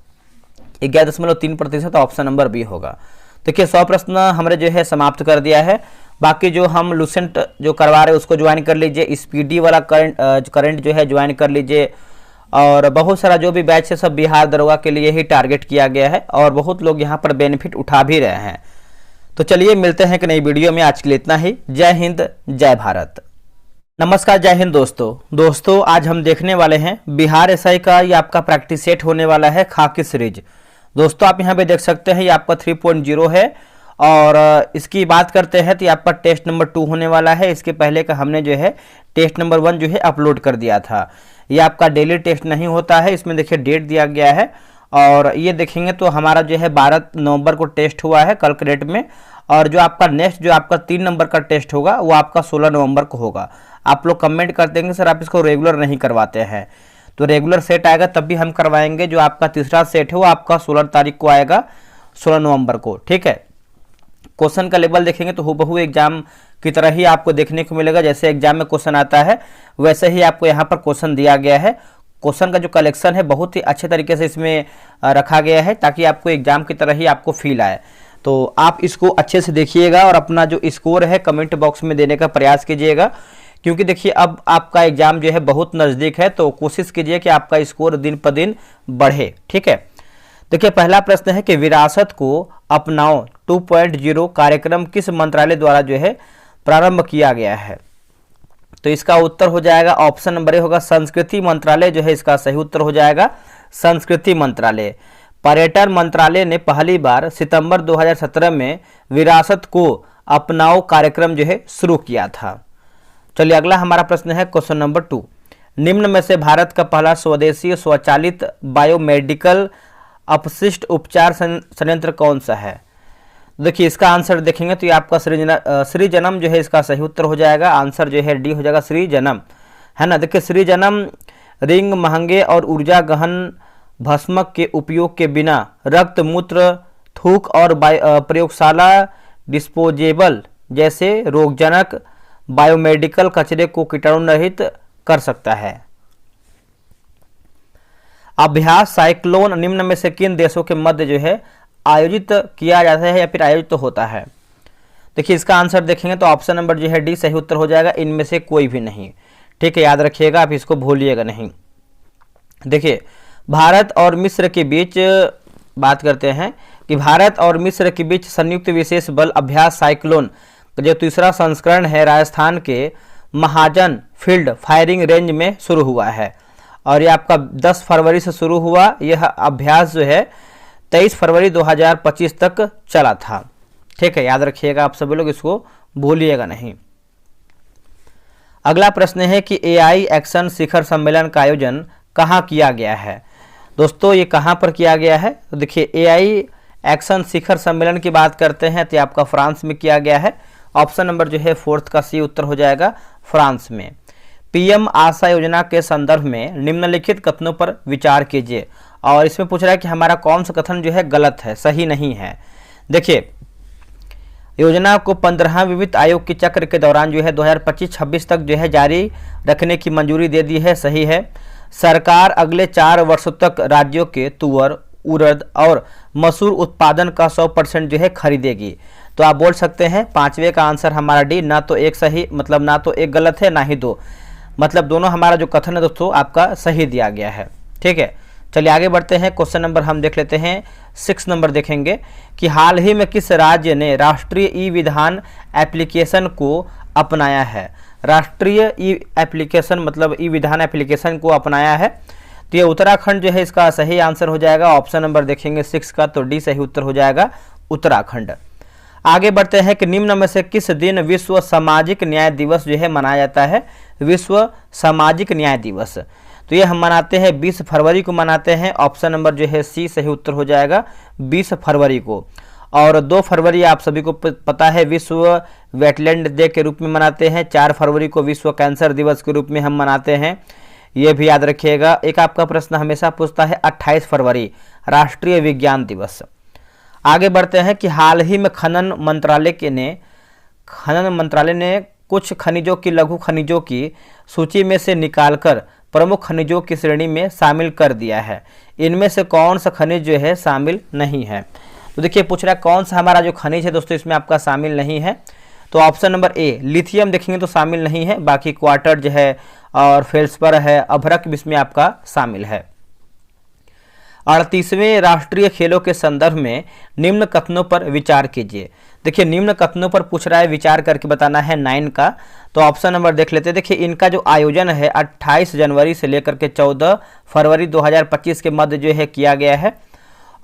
11.3%, ऑप्शन नंबर बी होगा। देखिए 100 प्रश्न हमने जो है समाप्त कर दिया है, बाकी जो हम लूसेंट जो करवा रहे हैं उसको ज्वाइन कर लीजिए, स्पीडी वाला करंट जो है ज्वाइन कर लीजिए, और बहुत सारा जो भी बैच है सब बिहार दरोगा के लिए ही टारगेट किया गया है और बहुत लोग यहाँ पर बेनिफिट उठा भी रहे हैं। तो चलिए मिलते हैं एक नई वीडियो में, आज के लिए इतना ही। जय हिंद, जय भारत। नमस्कार, जय हिंद दोस्तों आज हम देखने वाले हैं बिहार एसआई का ये आपका प्रैक्टिस सेट होने वाला है खाकी सीरीज। दोस्तों आप यहाँ पे देख सकते हैं ये आपका 3.0 है और इसकी बात करते हैं तो ये आपका टेस्ट नंबर 2 होने वाला है। इसके पहले का हमने जो है टेस्ट नंबर 1 जो है अपलोड कर दिया था। ये आपका डेली टेस्ट नहीं होता है, इसमें देखिए डेट दिया गया है और ये देखेंगे तो हमारा जो है 12 नवंबर को टेस्ट हुआ है कल के डेट में, और जो आपका नेक्स्ट जो आपका 3 नंबर का टेस्ट होगा वो आपका 16 नवंबर को होगा। आप लोग कमेंट कर देंगे सर आप इसको रेगुलर नहीं करवाते हैं, तो रेगुलर सेट आएगा तब भी हम करवाएंगे। जो आपका तीसरा सेट है वो आपका 16 तारीख को आएगा, 16 नवंबर को, ठीक है। क्वेश्चन का लेवल देखेंगे तो हूबहू एग्जाम की तरह ही आपको देखने को मिलेगा। जैसे एग्जाम में क्वेश्चन आता है वैसे ही आपको यहाँ पर क्वेश्चन दिया गया है। क्वेश्चन का जो कलेक्शन है बहुत ही अच्छे तरीके से इसमें रखा गया है ताकि आपको एग्जाम की तरह ही आपको फील आए। तो आप इसको अच्छे से देखिएगा और अपना जो स्कोर है कमेंट बॉक्स में देने का प्रयास कीजिएगा, क्योंकि देखिए अब आपका एग्जाम जो है बहुत नज़दीक है, तो कोशिश कीजिए कि आपका स्कोर दिन पर दिन बढ़े, ठीक है। देखिए पहला प्रश्न है कि विरासत को अपनाओ 2.0 कार्यक्रम किस मंत्रालय द्वारा जो है प्रारंभ किया गया है। तो इसका उत्तर हो जाएगा ऑप्शन नंबर ए होगा संस्कृति मंत्रालय जो है इसका सही उत्तर हो जाएगा संस्कृति मंत्रालय। पर्यटन मंत्रालय ने पहली बार सितंबर 2017 में विरासत को अपनाओ कार्यक्रम जो है शुरू किया था। चलिए अगला हमारा प्रश्न है क्वेश्चन नंबर 2, निम्न में से भारत का पहला स्वदेशी स्वचालित बायोमेडिकल अपशिष्ट उपचार संयंत्र कौन सा है। देखिए इसका आंसर देखेंगे तो ये आपका श्रीजनम जो है इसका सही उत्तर हो जाएगा। आंसर जो है डी हो जाएगा श्रीजनम, है ना। देखिए श्रीजनम रिंग महंगे और ऊर्जा गहन भस्मक के उपयोग के बिना रक्त मूत्र थूक और प्रयोगशाला डिस्पोजेबल जैसे रोगजनक बायोमेडिकल कचरे को कीटाणु रहित कर सकता है। अभ्यास साइक्लोन निम्न में से किन देशों के मध्य जो है आयोजित किया जाता है या फिर आयोजित होता है। देखिए इसका आंसर देखेंगे तो ऑप्शन नंबर जो है डी सही उत्तर हो जाएगा, इनमें से कोई भी नहीं, ठीक है। याद रखिएगा, आप इसको भूलिएगा नहीं। देखिए भारत और मिस्र के बीच बात करते हैं कि भारत और मिस्र के बीच संयुक्त विशेष बल अभ्यास साइक्लोन जो तीसरा संस्करण है राजस्थान के महाजन फील्ड फायरिंग रेंज में शुरू हुआ है और ये आपका 10 फरवरी से शुरू हुआ। यह अभ्यास जो है 23 फरवरी 2025 तक चला था, ठीक है। याद रखिएगा, आप सभी लोग इसको भूलिएगा नहीं। अगला प्रश्न है कि एआई एक्शन शिखर सम्मेलन का आयोजन कहाँ किया गया है। दोस्तों ये कहाँ पर किया गया है, तो देखिए एआई एक्शन शिखर सम्मेलन की बात करते हैं तो ये आपका फ्रांस में किया गया है। ऑप्शन नंबर जो है 4th का सी उत्तर हो जाएगा फ्रांस में। पीएम आशा योजना के संदर्भ में निम्नलिखित कथनों पर विचार कीजिए, और इसमें पूछ रहा है कि हमारा कौन सा कथन जो है गलत है, सही नहीं है। देखिए योजना को 15वें वित्त आयोग के चक्र के दौरान जो है 2025-26 तक जो है जारी रखने की मंजूरी दे दी है, सही है। सरकार अगले 4 वर्षों तक राज्यों के तुअर उड़द और मसूर उत्पादन का 100% जो है खरीदेगी। तो आप बोल सकते हैं 5वें का आंसर हमारा डी, ना तो एक सही मतलब ना तो एक गलत है ना ही दो, मतलब दोनों हमारा जो कथन है दोस्तों आपका सही दिया गया है, ठीक है। चलिए आगे बढ़ते हैं। क्वेश्चन नंबर हम देख लेते हैं 6 नंबर देखेंगे कि हाल ही में किस राज्य ने राष्ट्रीय ई विधान एप्लीकेशन को अपनाया है। राष्ट्रीय ई एप्लीकेशन मतलब ई विधान एप्लीकेशन को अपनाया है, तो ये उत्तराखंड जो है इसका सही आंसर हो जाएगा। ऑप्शन नंबर देखेंगे 6 का, तो डी सही उत्तर हो जाएगा उत्तराखंड। आगे बढ़ते हैं कि निम्न में से किस दिन विश्व सामाजिक न्याय दिवस जो है मनाया जाता है। विश्व सामाजिक न्याय दिवस तो ये हम मनाते हैं 20 फरवरी को मनाते हैं। ऑप्शन नंबर जो है सी सही उत्तर हो जाएगा 20 फरवरी को। और 2 फरवरी आप सभी को पता है विश्व वेटलैंड डे के रूप में मनाते हैं। 4 फरवरी को विश्व कैंसर दिवस के रूप में हम मनाते हैं, ये भी याद रखिएगा। एक आपका प्रश्न हमेशा पूछता है 28 फरवरी राष्ट्रीय विज्ञान दिवस। आगे बढ़ते हैं कि हाल ही में खनन मंत्रालय ने कुछ खनिजों की लघु खनिजों की सूची में से निकालकर प्रमुख खनिजों की श्रेणी में शामिल कर दिया है। इनमें से कौन सा खनिज जो है शामिल नहीं है। तो देखिए पूछ रहा है कौन सा हमारा जो खनिज है दोस्तों इसमें आपका शामिल नहीं है। तो ऑप्शन नंबर ए लिथियम देखेंगे तो शामिल नहीं है, बाकी क्वार्टर जो है और फेल्सपर है, अभ्रक भी इसमें आपका शामिल है। 38वें राष्ट्रीय खेलों के संदर्भ में निम्न कथनों पर विचार कीजिए। देखिए निम्न कथनों पर पूछ रहा है, विचार करके बताना है 9 का। तो ऑप्शन नंबर देख लेते हैं। देखिए इनका जो आयोजन है 28 जनवरी से लेकर के 14 फरवरी 2025 के मध्य जो है किया गया है।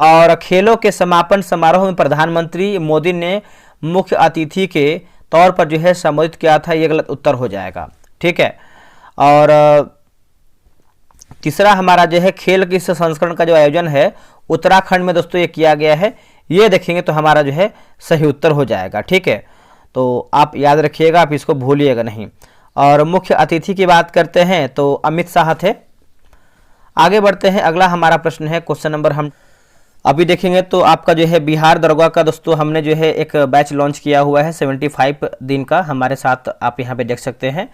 और खेलों के समापन समारोह में प्रधानमंत्री मोदी ने मुख्य अतिथि के तौर पर जो है संबोधित किया था, ये गलत उत्तर हो जाएगा, ठीक है। और तीसरा हमारा जो है खेल के इस संस्करण का जो आयोजन है उत्तराखंड में दोस्तों ये किया गया है, ये देखेंगे तो हमारा जो है सही उत्तर हो जाएगा। ठीक है, तो आप याद रखिएगा, आप इसको भूलिएगा नहीं। और मुख्य अतिथि की बात करते हैं तो अमित शाह थे। आगे बढ़ते हैं, अगला हमारा प्रश्न है क्वेश्चन नंबर हम अभी देखेंगे तो आपका जो है बिहार दरोगा का दोस्तों हमने जो है एक बैच लॉन्च किया हुआ है 75 दिन का, हमारे साथ आप यहाँ पे देख सकते हैं।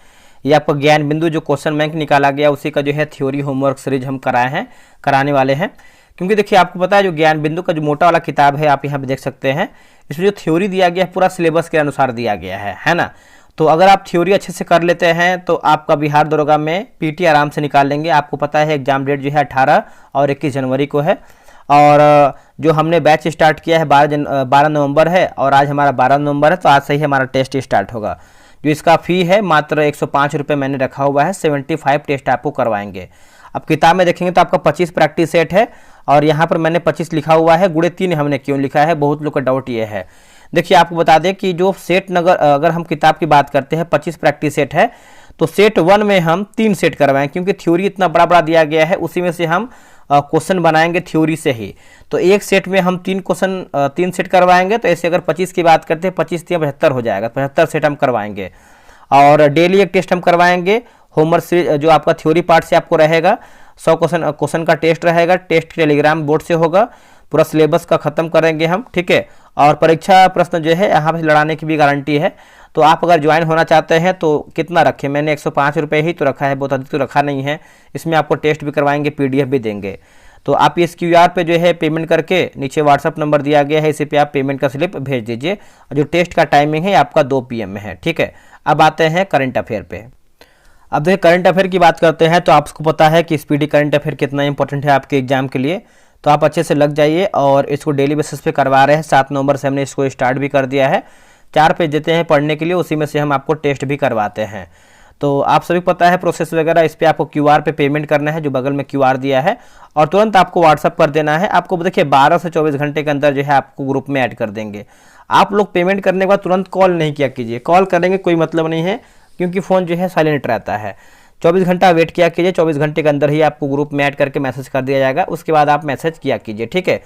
ये आपका ज्ञान बिंदु जो क्वेश्चन बैंक निकाला गया उसी का जो है थ्योरी होमवर्क सीरीज हम कराने वाले हैं। क्योंकि देखिए आपको पता है जो ज्ञान बिंदु का जो मोटा वाला किताब है आप यहाँ पे देख सकते हैं, इसमें जो थ्योरी दिया गया है पूरा सिलेबस के अनुसार दिया गया है ना। तो अगर आप थ्योरी अच्छे से कर लेते हैं तो आपका बिहार दरोगा में पीटी आराम से निकाल लेंगे। आपको पता है एग्जाम डेट जो है 18 और 21 जनवरी को है, और जो हमने बैच स्टार्ट किया है 12 नवंबर है, और आज हमारा 12 नवंबर है, तो आज से ही हमारा टेस्ट स्टार्ट होगा। जो इसका फ़ी है मात्र 105 रुपये मैंने रखा हुआ है, 75 टेस्ट आपको करवाएंगे। अब किताब में देखेंगे तो आपका 25 प्रैक्टिस सेट है, और यहाँ पर मैंने 25 लिखा हुआ है, गुणे 3 हमने क्यों लिखा है, बहुत लोग का डाउट ये है। देखिए आपको बता दें कि जो सेट अगर हम किताब की बात करते हैं 25 प्रैक्टिस सेट है, तो सेट 1 में हम 3 सेट करवाएं, क्योंकि थ्योरी इतना बड़ा बड़ा दिया गया है, उसी में से हम क्वेश्चन बनाएंगे थ्योरी से ही। तो एक सेट में हम 3 सेट करवाएंगे, तो ऐसे अगर 25 की बात करते हैं 25 या 75 हो जाएगा, 75 सेट हम करवाएंगे। और डेली एक टेस्ट हम करवाएंगे होमवर्क से, जो आपका थ्योरी पार्ट से आपको रहेगा 100 क्वेश्चन का टेस्ट रहेगा, टेस्ट टेलीग्राम बोर्ड से होगा, पूरा सिलेबस का खत्म करेंगे हम। ठीक है, और परीक्षा प्रश्न जो है यहाँ पे लड़ाने की भी गारंटी है। तो आप अगर ज्वाइन होना चाहते हैं तो कितना रखें, मैंने 105 रुपये ही तो रखा है, बहुत अधिक तो रखा नहीं है। इसमें आपको टेस्ट भी करवाएंगे, PDF भी देंगे। तो आप इस QR पे जो है पेमेंट करके, नीचे व्हाट्सअप नंबर दिया गया है, इसी पे आप पेमेंट का स्लिप भेज दीजिए। जो टेस्ट का टाइमिंग है आपका 2 PM में है। ठीक है, अब आते हैं करंट अफेयर पे। अब देखिए करंट अफेयर की बात करते हैं तो आपको पता है कि स्पीडी करंट अफेयर कितना इंपॉर्टेंट है आपके एग्जाम के लिए, तो आप अच्छे से लग जाइए। और इसको डेली बेसिस पे करवा रहे हैं, 7 नवंबर से हमने इसको स्टार्ट भी कर दिया है। 4 पेज देते हैं पढ़ने के लिए, उसी में से हम आपको टेस्ट भी करवाते हैं। तो आप सभी पता है प्रोसेस वगैरह, इस पर आपको QR पे पेमेंट करना है, जो बगल में QR दिया है, और तुरंत आपको व्हाट्सअप कर देना है। आपको देखिए 12 से 24 घंटे के अंदर जो है आपको ग्रुप में ऐड कर देंगे। आप लोग पेमेंट करने के बाद तुरंत कॉल नहीं किया कीजिए, कॉल करेंगे कोई मतलब नहीं है, क्योंकि फ़ोन जो है साइलेंट रहता है। 24 घंटा वेट किया कीजिए, 24 घंटे के अंदर ही आपको ग्रुप में ऐड करके मैसेज कर दिया जाएगा, उसके बाद आप मैसेज किया कीजिए। ठीक है,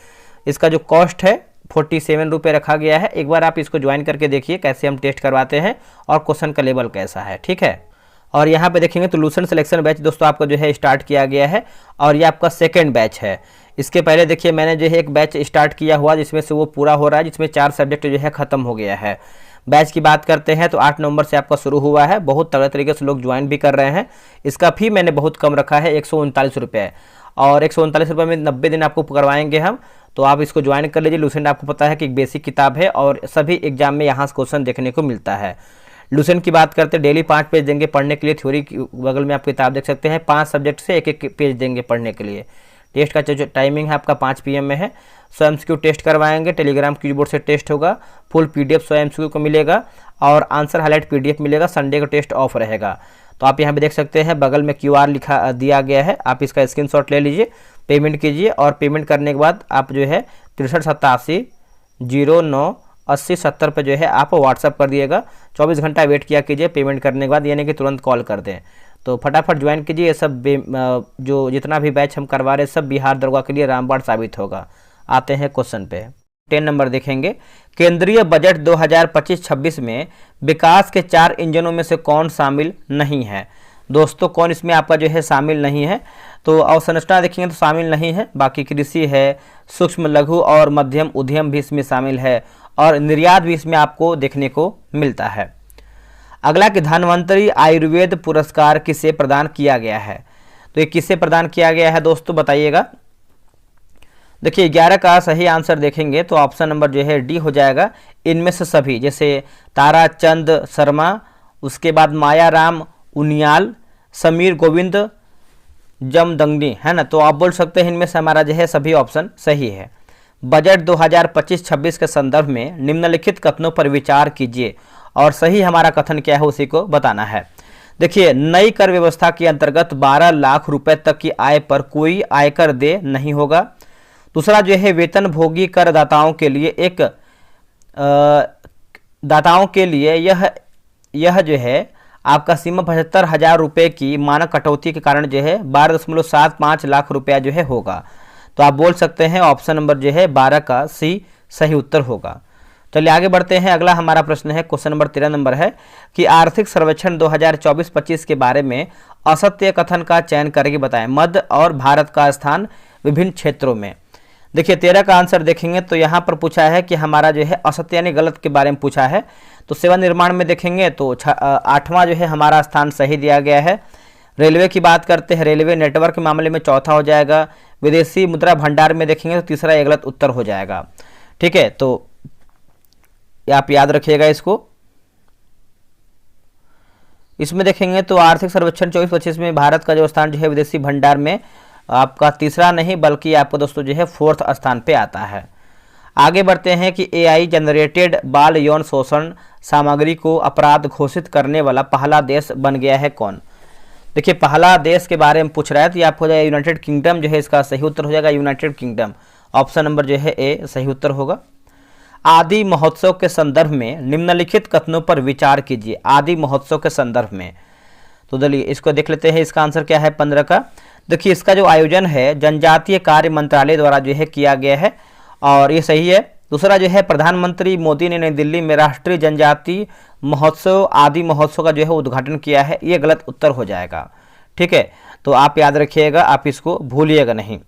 इसका जो कॉस्ट है 47 रुपये रखा गया है। एक बार आप इसको ज्वाइन करके देखिए कैसे हम टेस्ट करवाते हैं और क्वेश्चन का लेवल कैसा है। ठीक है, और यहाँ पे देखेंगे तो लूसेंट सिलेक्शन बैच दोस्तों आपका जो है स्टार्ट किया गया है, और ये आपका सेकेंड बैच है। इसके पहले देखिए मैंने जो है एक बैच स्टार्ट किया हुआ, जिसमें से वो पूरा हो रहा है, जिसमें 4 सब्जेक्ट जो है ख़त्म हो गया है। बैच की बात करते हैं तो 8 नवंबर से आपका शुरू हुआ है, बहुत तगड़े तरीके से लोग ज्वाइन भी कर रहे हैं। इसका फी मैंने बहुत कम रखा है, 139 रुपये, और 139 रुपये में 90 दिन आपको करवाएंगे हम। तो आप इसको ज्वाइन कर लीजिए। लूसेंट आपको पता है कि एक बेसिक किताब है, और सभी एग्जाम में यहाँ से क्वेश्चन देखने को मिलता है। लूसेंट की बात करते हैं, डेली 5 पेज देंगे पढ़ने के लिए। थ्योरी की बगल में आप किताब देख सकते हैं, 5 सब्जेक्ट से एक पेज देंगे पढ़ने के लिए। टेस्ट का जो टाइमिंग है आपका 5 PM में है। 100 MCQ टेस्ट करवाएंगे, टेलीग्राम कीबोर्ड से टेस्ट होगा, फुल PDF 100 MCQ को मिलेगा, और आंसर हाईलाइट PDF मिलेगा। संडे का टेस्ट ऑफ रहेगा। तो आप यहाँ पे देख सकते हैं बगल में QR लिखा दिया गया है, आप इसका स्क्रीनशॉट ले लीजिए, पेमेंट कीजिए, और पेमेंट करने के बाद आप जो है 6387098070 पे जो है आप व्हाट्सअप कर दिएगा। 24 घंटा वेट किया कीजिए पेमेंट करने के बाद, यानी कि तुरंत कॉल कर दें। तो फटाफट ज्वाइन कीजिए। ये सब जो जितना भी बैच हम करवा रहे हैं सब बिहार दरोगा के लिए रामबाण साबित होगा। आते हैं क्वेश्चन पे, 10 नंबर देखेंगे। केंद्रीय बजट 2025-26 में विकास के 4 इंजनों में से कौन शामिल नहीं है? दोस्तों कौन इसमें आपका जो है शामिल नहीं है? तो अवसंरचना देखेंगे तो शामिल नहीं है, बाकी कृषि है, सूक्ष्म लघु और मध्यम उद्यम भी इसमें शामिल है, और निर्यात भी इसमें आपको देखने को मिलता है। अगला कि धन्वंतरी आयुर्वेद पुरस्कार किसे प्रदान किया गया है? तो ये किसे प्रदान किया गया है दोस्तों बताइएगा। देखिए 11 का सही आंसर देखेंगे तो ऑप्शन नंबर जो है डी हो जाएगा, इनमें से सभी, जैसे ताराचंद शर्मा, उसके बाद मायाराम उनियाल, समीर गोविंद जमदंगनी, है ना। तो आप बोल सकते हैं इनमें से हमारा जो है सभी ऑप्शन सही है। बजट 2025-26 के संदर्भ में निम्नलिखित कथनों पर विचार कीजिए, और सही हमारा कथन क्या है उसी को बताना है। देखिए नई कर व्यवस्था के अंतर्गत 12 लाख रुपए तक की आय पर कोई आयकर देय नहीं होगा। दूसरा जो है वेतन भोगी करदाताओं के लिए यह जो है आपका सीमा 75,000 रुपये की मानक कटौती के कारण जो है 12.75 लाख रुपया जो है होगा। तो आप बोल सकते हैं ऑप्शन नंबर जो है 12 का सी सही उत्तर होगा। चलिए आगे बढ़ते हैं। अगला हमारा प्रश्न है, क्वेश्चन नंबर 13 नंबर है कि आर्थिक सर्वेक्षण 2024-25 के बारे में असत्य कथन का चयन करके बताएं। मध्य और भारत का स्थान विभिन्न क्षेत्रों में। देखिए 13 का आंसर देखेंगे तो यहाँ पर पूछा है कि हमारा जो है असत्य यानी गलत के बारे में पूछा है। तो सेवा निर्माण में देखेंगे तो 8वां जो है हमारा स्थान सही दिया गया है। रेलवे की बात करते हैं, रेलवे नेटवर्क के मामले में चौथा हो जाएगा। विदेशी मुद्रा भंडार में देखेंगे तो तीसरा ये गलत उत्तर हो जाएगा। ठीक है, तो आप याद रखिएगा इसको। इसमें देखेंगे तो आर्थिक सर्वेक्षण 24-25 में भारत का जो स्थान जो है विदेशी भंडार में आपका तीसरा नहीं बल्कि आपको दोस्तों जो है 4th स्थान पे आता है। आगे बढ़ते हैं कि AI जनरेटेड बाल यौन शोषण सामग्री को अपराध घोषित करने वाला पहला देश बन गया है कौन। देखिए पहला देश के बारे में पूछ रहा है तो ये आपको हो जाएगा यूनाइटेड किंगडम जो है इसका सही उत्तर हो जाएगा यूनाइटेड किंगडम। ऑप्शन नंबर जो है ए सही उत्तर होगा। आदि महोत्सव के संदर्भ में निम्नलिखित कथनों पर विचार कीजिए। आदि महोत्सव के संदर्भ में तो चलिए इसको देख लेते हैं। इसका आंसर क्या है 15 का। देखिए इसका जो आयोजन है जनजातीय कार्य मंत्रालय द्वारा जो है किया गया है और ये सही है। दूसरा जो है प्रधानमंत्री मोदी ने नई दिल्ली में राष्ट्रीय जनजातीय महोत्सव आदि महोत्सव का जो है उद्घाटन किया है, ये गलत उत्तर हो जाएगा। ठीक है, तो आप याद रखिएगा, आप इसको भूलिएगा नहीं।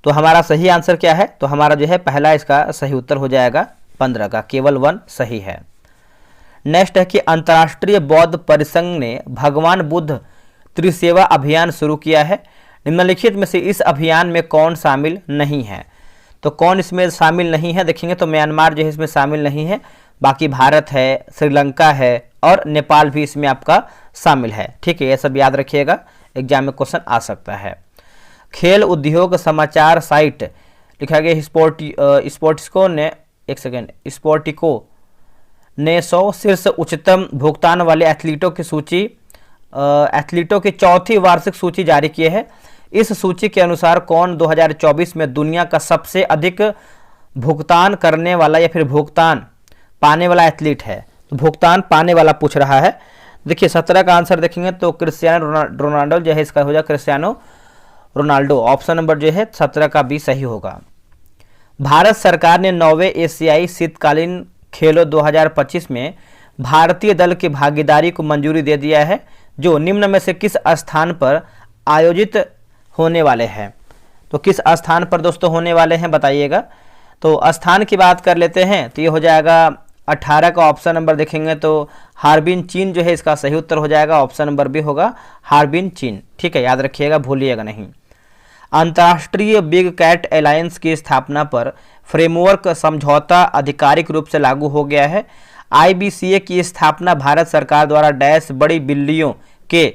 तो हमारा सही आंसर क्या है, तो हमारा जो है पहला इसका सही उत्तर हो जाएगा 15 का, केवल 1 सही है। नेक्स्ट है कि अंतर्राष्ट्रीय बौद्ध परिसंघ ने भगवान बुद्ध त्रिसेवा अभियान शुरू किया है। निम्नलिखित में से इस अभियान में कौन शामिल नहीं है। तो कौन इसमें शामिल नहीं है देखेंगे तो म्यांमार जो है इसमें शामिल नहीं है, बाकी भारत है, श्रीलंका है और नेपाल भी इसमें आपका शामिल है। ठीक है, ये सब याद रखिएगा, एग्जाम में क्वेश्चन आ सकता है। खेल उद्योग समाचार साइट लिखा गया स्पोर्टिको ने 100 शीर्ष उच्चतम भुगतान वाले एथलीटों की चौथी वार्षिक सूची जारी की है। इस सूची के अनुसार कौन 2024 में दुनिया का सबसे अधिक भुगतान करने वाला या फिर भुगतान पाने वाला एथलीट है। तो भुगतान पाने वाला पूछ रहा है। देखिए 17 का आंसर देखेंगे तो क्रिस्टियानो रोनाल्डो जो है इसका हो जाएगा क्रिस्टियानो रोनाल्डो। ऑप्शन नंबर जो है 17 का भी सही होगा। भारत सरकार ने 9वें एशियाई शीतकालीन खेलों 2025 में भारतीय दल की भागीदारी को मंजूरी दे दिया है, जो निम्न में से किस स्थान पर आयोजित होने वाले हैं। तो किस स्थान पर दोस्तों होने वाले हैं बताइएगा। तो स्थान की बात कर लेते हैं तो ये हो जाएगा 18 का ऑप्शन नंबर देखेंगे तो हार्बिन चीन जो है इसका सही उत्तर हो जाएगा। ऑप्शन नंबर भी होगा हार्बिन चीन। ठीक है, याद रखिएगा, भूलिएगा नहीं। अंतर्राष्ट्रीय बिग कैट अलायंस की स्थापना पर फ्रेमवर्क समझौता आधिकारिक रूप से लागू हो गया है। IBCA की स्थापना भारत सरकार द्वारा डैश बड़ी बिल्लियों के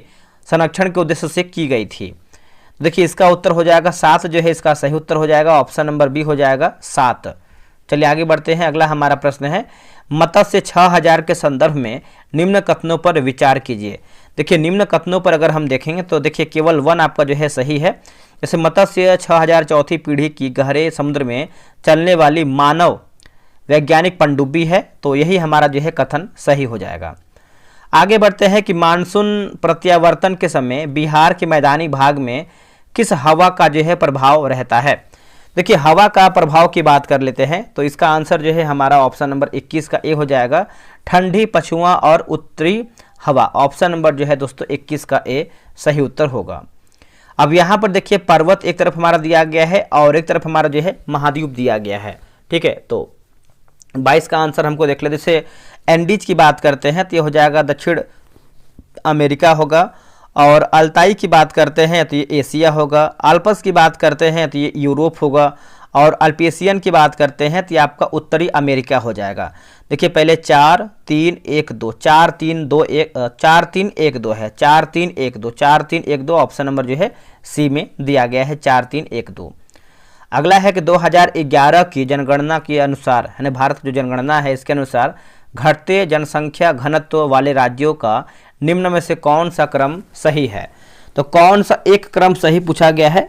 संरक्षण के उद्देश्य से की गई थी। देखिए इसका उत्तर हो जाएगा 7 जो है इसका सही उत्तर हो जाएगा। ऑप्शन नंबर बी हो जाएगा 7। चलिए आगे बढ़ते हैं। अगला हमारा प्रश्न है मत्स्य 6000 के संदर्भ में निम्न कथनों पर विचार कीजिए। देखिए निम्न कथनों पर अगर हम देखेंगे तो देखिए केवल 1 आपका जो है सही है। जैसे मत्स्य 6000 चौथी पीढ़ी की गहरे समुद्र में चलने वाली मानव वैज्ञानिक पनडुब्बी है, तो यही हमारा जो है कथन सही हो जाएगा। आगे बढ़ते हैं कि मानसून प्रत्यावर्तन के समय बिहार के मैदानी भाग में किस हवा का जो है प्रभाव रहता है। देखिए हवा का प्रभाव की बात कर लेते हैं तो इसका आंसर जो है हमारा ऑप्शन नंबर 21 का ए हो जाएगा, ठंडी पछुआ और उत्तरी हवा। ऑप्शन नंबर जो है दोस्तों 21 का ए सही उत्तर होगा। अब यहाँ पर देखिए पर्वत एक तरफ हमारा दिया गया है और एक तरफ हमारा जो है महाद्वीप दिया गया है। ठीक है, तो 22 का आंसर हमको देख लेते। जैसे एंडीज की बात करते हैं तो ये हो जाएगा दक्षिण अमेरिका होगा, और अल्ताई की बात करते हैं तो ये एशिया होगा, अल्पस की बात करते हैं तो ये यूरोप होगा, और अल्पेशियन की बात करते हैं तो ये आपका उत्तरी अमेरिका हो जाएगा। देखिए पहले 4 3 1 2 4 3 2 1 4 3 1 2 है, 4 3 1 2 4 3 1 2 ऑप्शन नंबर जो है सी में दिया गया है 4 3 1 2। अगला है कि 2011 की जनगणना के अनुसार, यानी भारत जो जनगणना है इसके अनुसार घटते जनसंख्या घनत्व वाले राज्यों का निम्न में से कौन सा क्रम सही है। तो कौन सा एक क्रम सही पूछा गया है,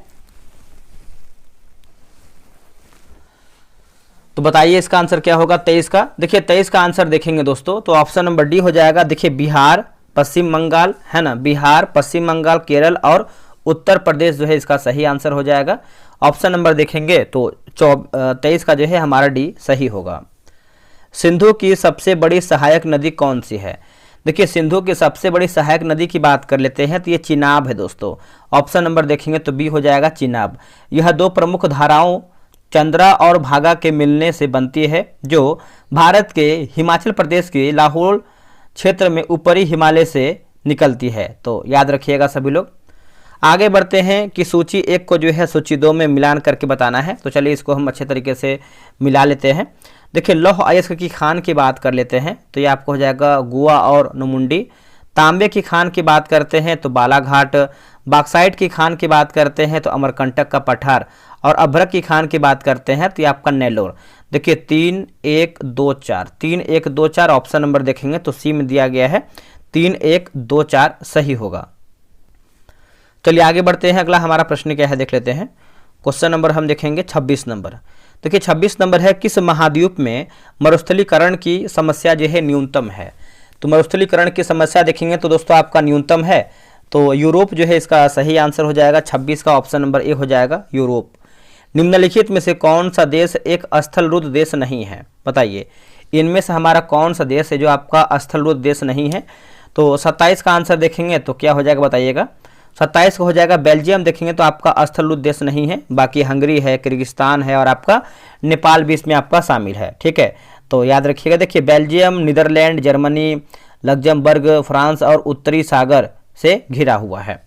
तो बताइए इसका आंसर क्या होगा 23 का। देखिए 23 का आंसर देखेंगे दोस्तों तो ऑप्शन नंबर डी हो जाएगा। देखिए बिहार, पश्चिम बंगाल है ना, बिहार, पश्चिम बंगाल, केरल और उत्तर प्रदेश जो है इसका सही आंसर हो जाएगा। ऑप्शन नंबर देखेंगे तो 23 का जो है हमारा डी सही होगा। सिंधु की सबसे बड़ी सहायक नदी कौन सी है? देखिए सिंधु की सबसे बड़ी सहायक नदी की बात कर लेते हैं तो ये चिनाब है दोस्तों। ऑप्शन नंबर देखेंगे तो बी हो जाएगा चिनाब। यह दो प्रमुख धाराओं चंद्रा और भागा के मिलने से बनती है, जो भारत के हिमाचल प्रदेश के लाहौल क्षेत्र में ऊपरी हिमालय से निकलती है। तो याद रखिएगा सभी लोग। आगे बढ़ते हैं कि सूची 1 को जो है सूची 2 में मिलान करके बताना है। तो चलिए इसको हम अच्छे तरीके से मिला लेते हैं। देखिए लौह अयस्क की खान की बात कर लेते हैं तो ये आपको हो जाएगा गुआ और नुमुंडी। तांबे की खान की बात करते हैं तो बालाघाट। बॉक्साइट की खान की बात करते हैं तो अमरकंटक का पठार। और अभ्रक की खान की बात करते हैं तो ये आपका नेल्लोर। देखिए 3 1 2 4 3 1 2 4 ऑप्शन नंबर देखेंगे तो सी में दिया गया है 3 1 2 4 सही होगा। चलिए आगे बढ़ते हैं। अगला हमारा प्रश्न क्या है देख लेते हैं। क्वेश्चन नंबर हम देखेंगे 26 नंबर। देखिए 26 नंबर है किस महाद्वीप में मरुस्थलीकरण की समस्या जो है न्यूनतम है? तो मरुस्थलीकरण की समस्या देखेंगे तो दोस्तों आपका न्यूनतम है तो यूरोप जो है इसका सही आंसर हो जाएगा। 26 का ऑप्शन नंबर ए हो जाएगा यूरोप। निम्नलिखित में से कौन सा देश एक स्थलरुद्ध देश नहीं है? बताइए इनमें से हमारा कौन सा देश है जो आपका स्थलरुद्ध देश नहीं है? तो 27 का आंसर देखेंगे तो क्या हो जाएगा बताइएगा। 27 को हो जाएगा बेल्जियम। देखेंगे तो आपका स्थलरुद्ध देश नहीं है। बाकी हंगरी है, किर्गिस्तान है और आपका नेपाल भी इसमें आपका शामिल है। ठीक है तो याद रखिएगा। देखिए Belgium, Netherlands, Germany, Luxembourg, France और उत्तरी सागर से घिरा हुआ है।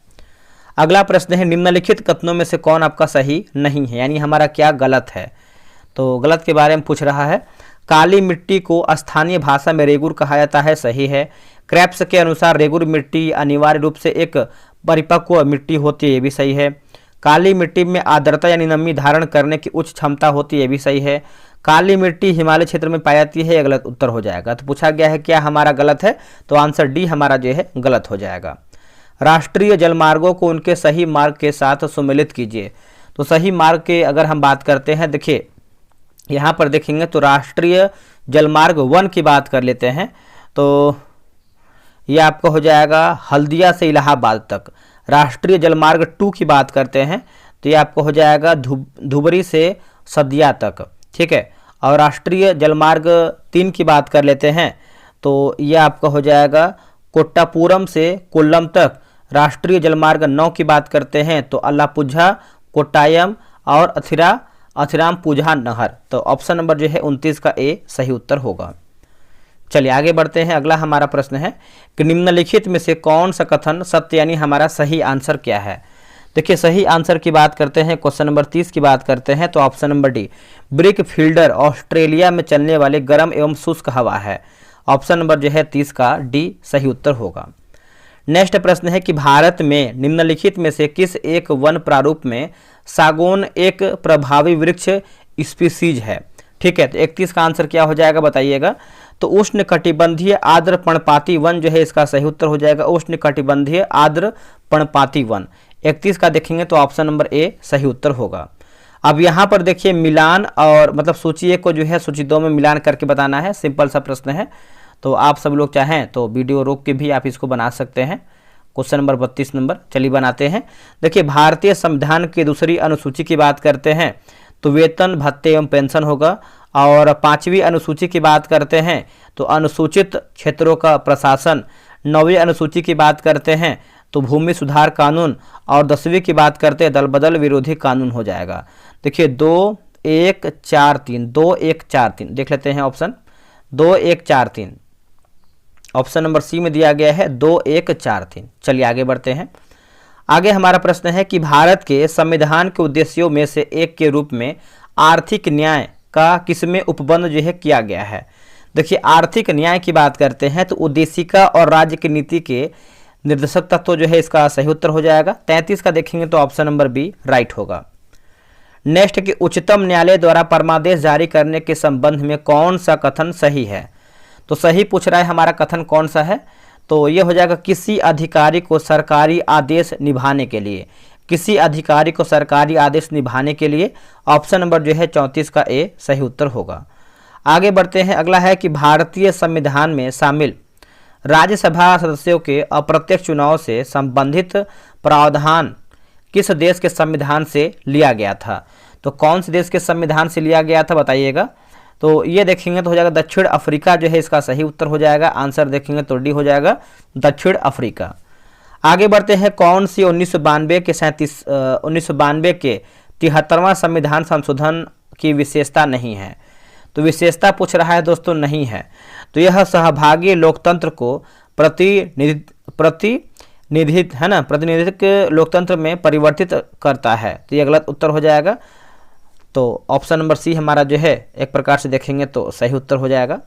अगला प्रश्न है निम्नलिखित कथनों में से कौन आपका सही नहीं है, यानी हमारा क्या गलत है? तो गलत के बारे में पूछ रहा है। काली मिट्टी को स्थानीय भाषा में रेगुर कहा जाता है, सही है। क्रेप्स के अनुसार रेगुर मिट्टी अनिवार्य रूप से एक परिपक्व मिट्टी होती है, ये भी सही है। काली मिट्टी में आर्द्रता यानी नमी धारण करने की उच्च क्षमता होती है, ये भी सही है। काली मिट्टी हिमालय क्षेत्र में पाई जाती है, ये गलत उत्तर हो जाएगा। तो पूछा गया है क्या हमारा गलत है, तो आंसर डी हमारा जो है गलत हो जाएगा। राष्ट्रीय जलमार्गों को उनके सही मार्ग के साथ सुमेलित कीजिए। तो सही मार्ग के अगर हम बात करते हैं, देखिए यहाँ पर देखेंगे तो राष्ट्रीय जलमार्ग 1 की बात कर लेते हैं तो ये आपको हो जाएगा हल्दिया से इलाहाबाद तक। राष्ट्रीय जलमार्ग 2 की बात करते हैं तो ये आपको हो जाएगा धुबरी से सदिया तक। ठीक है और राष्ट्रीय जलमार्ग 3 की बात कर लेते हैं तो ये आपका हो जाएगा कोट्टापुरम से कोल्लम तक। राष्ट्रीय जलमार्ग 9 की बात करते हैं तो अल्लापुझा, कोट्टायम और अथिरामपुझा नहर। तो ऑप्शन नंबर जो है 29 का ए सही उत्तर होगा। चलिए आगे बढ़ते हैं। अगला हमारा प्रश्न है कि निम्नलिखित में से कौन सा कथन सत्य यानी हमारा सही आंसर क्या है? देखिए सही आंसर की बात करते हैं, क्वेश्चन नंबर 30 की बात करते हैं तो option number D brick fielder Australia में चलने वाले गर्म एवं शुष्क हवा है। ऑप्शन नंबर जो है 30 का डी सही उत्तर होगा। नेक्स्ट प्रश्न है कि भारत में निम्नलिखित में से किस एक वन प्रारूप में सागौन एक प्रभावी वृक्ष स्पीसीज है? ठीक है तो 31 का आंसर क्या हो जाएगा बताइएगा। तो उष्ण कटिबंधीय आर्द्र पर्णपाती वन जो है इसका सही उत्तर हो जाएगा उष्ण कटिबंधीय आर्द्र पर्णपाती वन। 31 का देखेंगे तो ऑप्शन नंबर ए सही उत्तर होगा। अब यहाँ पर देखिए मिलान और मतलब सूची 1 को जो है सूची 2 में मिलान करके बताना है। सिंपल सा प्रश्न है तो आप सब लोग चाहें तो वीडियो रोक के भी आप इसको बना सकते हैं। क्वेश्चन नंबर 32 नंबर चलिए बनाते हैं। देखिए भारतीय संविधान की दूसरी अनुसूची की बात करते हैं तो वेतन भत्ते एवं पेंशन होगा। और 5वीं अनुसूची की बात करते हैं तो अनुसूचित क्षेत्रों का प्रशासन। 9वीं अनुसूची की बात करते हैं तो भूमि सुधार कानून। और 10वीं की बात करते हैं दल बदल विरोधी कानून हो जाएगा। देखिए 2 1 4 3 2 1 4 3 देख लेते हैं ऑप्शन 2 1 4 3 ऑप्शन नंबर सी में दिया गया है 2 1 4 3। चलिए आगे बढ़ते हैं। आगे हमारा प्रश्न है कि भारत के संविधान के उद्देश्यों में से एक के रूप में आर्थिक न्याय का किसमें उपबंध जो है किया गया है? देखिए आर्थिक न्याय की बात करते हैं तो उद्देशिका और राज्य की नीति के निर्देशक तत्व जो है इसका सही उत्तर हो जाएगा। 33 का देखेंगे तो ऑप्शन नंबर बी राइट होगा। नेक्स्ट कि उच्चतम न्यायालय द्वारा परमादेश जारी करने के संबंध में कौन सा कथन सही है? तो सही पूछ रहा है हमारा कथन कौन सा है तो ये हो जाएगा किसी अधिकारी को सरकारी आदेश निभाने के लिए। किसी अधिकारी को सरकारी आदेश निभाने के लिए ऑप्शन नंबर जो है 34 का ए सही उत्तर होगा। आगे बढ़ते हैं। अगला है कि भारतीय संविधान में शामिल राज्यसभा सदस्यों के अप्रत्यक्ष चुनाव से संबंधित प्रावधान किस देश के संविधान से लिया गया था? तो कौन से देश के संविधान से लिया गया था बताइएगा। तो ये देखेंगे तो हो जाएगा दक्षिण अफ्रीका जो है इसका सही उत्तर हो जाएगा। आंसर देखेंगे तो डी हो जाएगा दक्षिण अफ्रीका। आगे बढ़ते हैं, कौन सी 1992 के 73वां संविधान संशोधन की विशेषता नहीं है। तो विशेषता पूछ रहा है दोस्तों, नहीं है। तो यह सहभागी लोकतंत्र को प्रतिनिधित्व लोकतंत्र में परिवर्तित करता है। तो यह गलत उत्तर हो जाएगा। तो ऑप्शन नंबर सी हमारा जो है एक प्रकार से देखेंगे तो सही उत्तर हो जाएगा।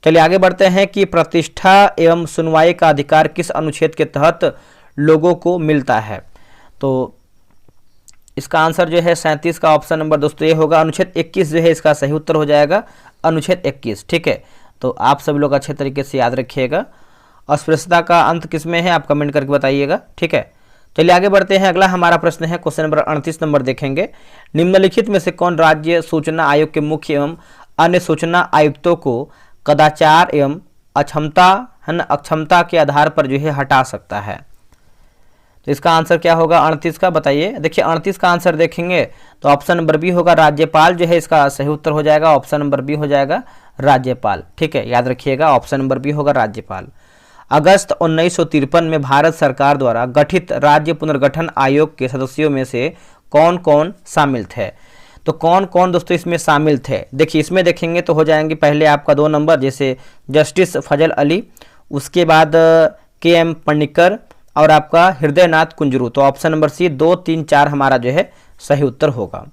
चलिए आगे बढ़ते हैं कि प्रतिष्ठा एवं सुनवाई का अधिकार किस अनुच्छेद के तहत लोगों को मिलता है। तो इसका आंसर जो है 37 का ऑप्शन नंबर दोस्तों ये होगा। अनुच्छेद 21 जो है इसका सही उत्तर हो जाएगा, अनुच्छेद 21। ठीक है, तो आप सब लोग अच्छे तरीके से याद रखिएगा। अस्पृश्यता का अंत किसमें है आप कमेंट करके बताइएगा। ठीक है, चलिए आगे बढ़ते हैं। अगला हमारा प्रश्न है क्वेश्चन नंबर 38 नंबर देखेंगे। निम्नलिखित में से कौन राज्य सूचना आयोग के मुख्य एवं अन्य सूचना आयुक्तों को कदाचार एवं अक्षमता के आधार पर जो है हटा सकता है। तो इसका आंसर क्या होगा 38 का, बताइए। देखिए 38 का आंसर देखेंगे तो ऑप्शन नंबर बी होगा, राज्यपाल जो है इसका सही उत्तर हो जाएगा। ऑप्शन नंबर बी हो जाएगा राज्यपाल। ठीक है, याद रखिएगा ऑप्शन नंबर बी होगा राज्यपाल। अगस्त 1953 में भारत सरकार द्वारा गठित राज्य पुनर्गठन आयोग के सदस्यों में से कौन कौन शामिल थे। तो कौन कौन दोस्तों इसमें शामिल थे, देखिए इसमें देखेंगे तो हो जाएंगे पहले आपका 2 नंबर जैसे जस्टिस फजल अली, उसके बाद के.एम. पनिक्कर और आपका हृदयनाथ कुंजरू। तो ऑप्शन नंबर सी 2, 3, 4 हमारा जो है सही उत्तर होगा।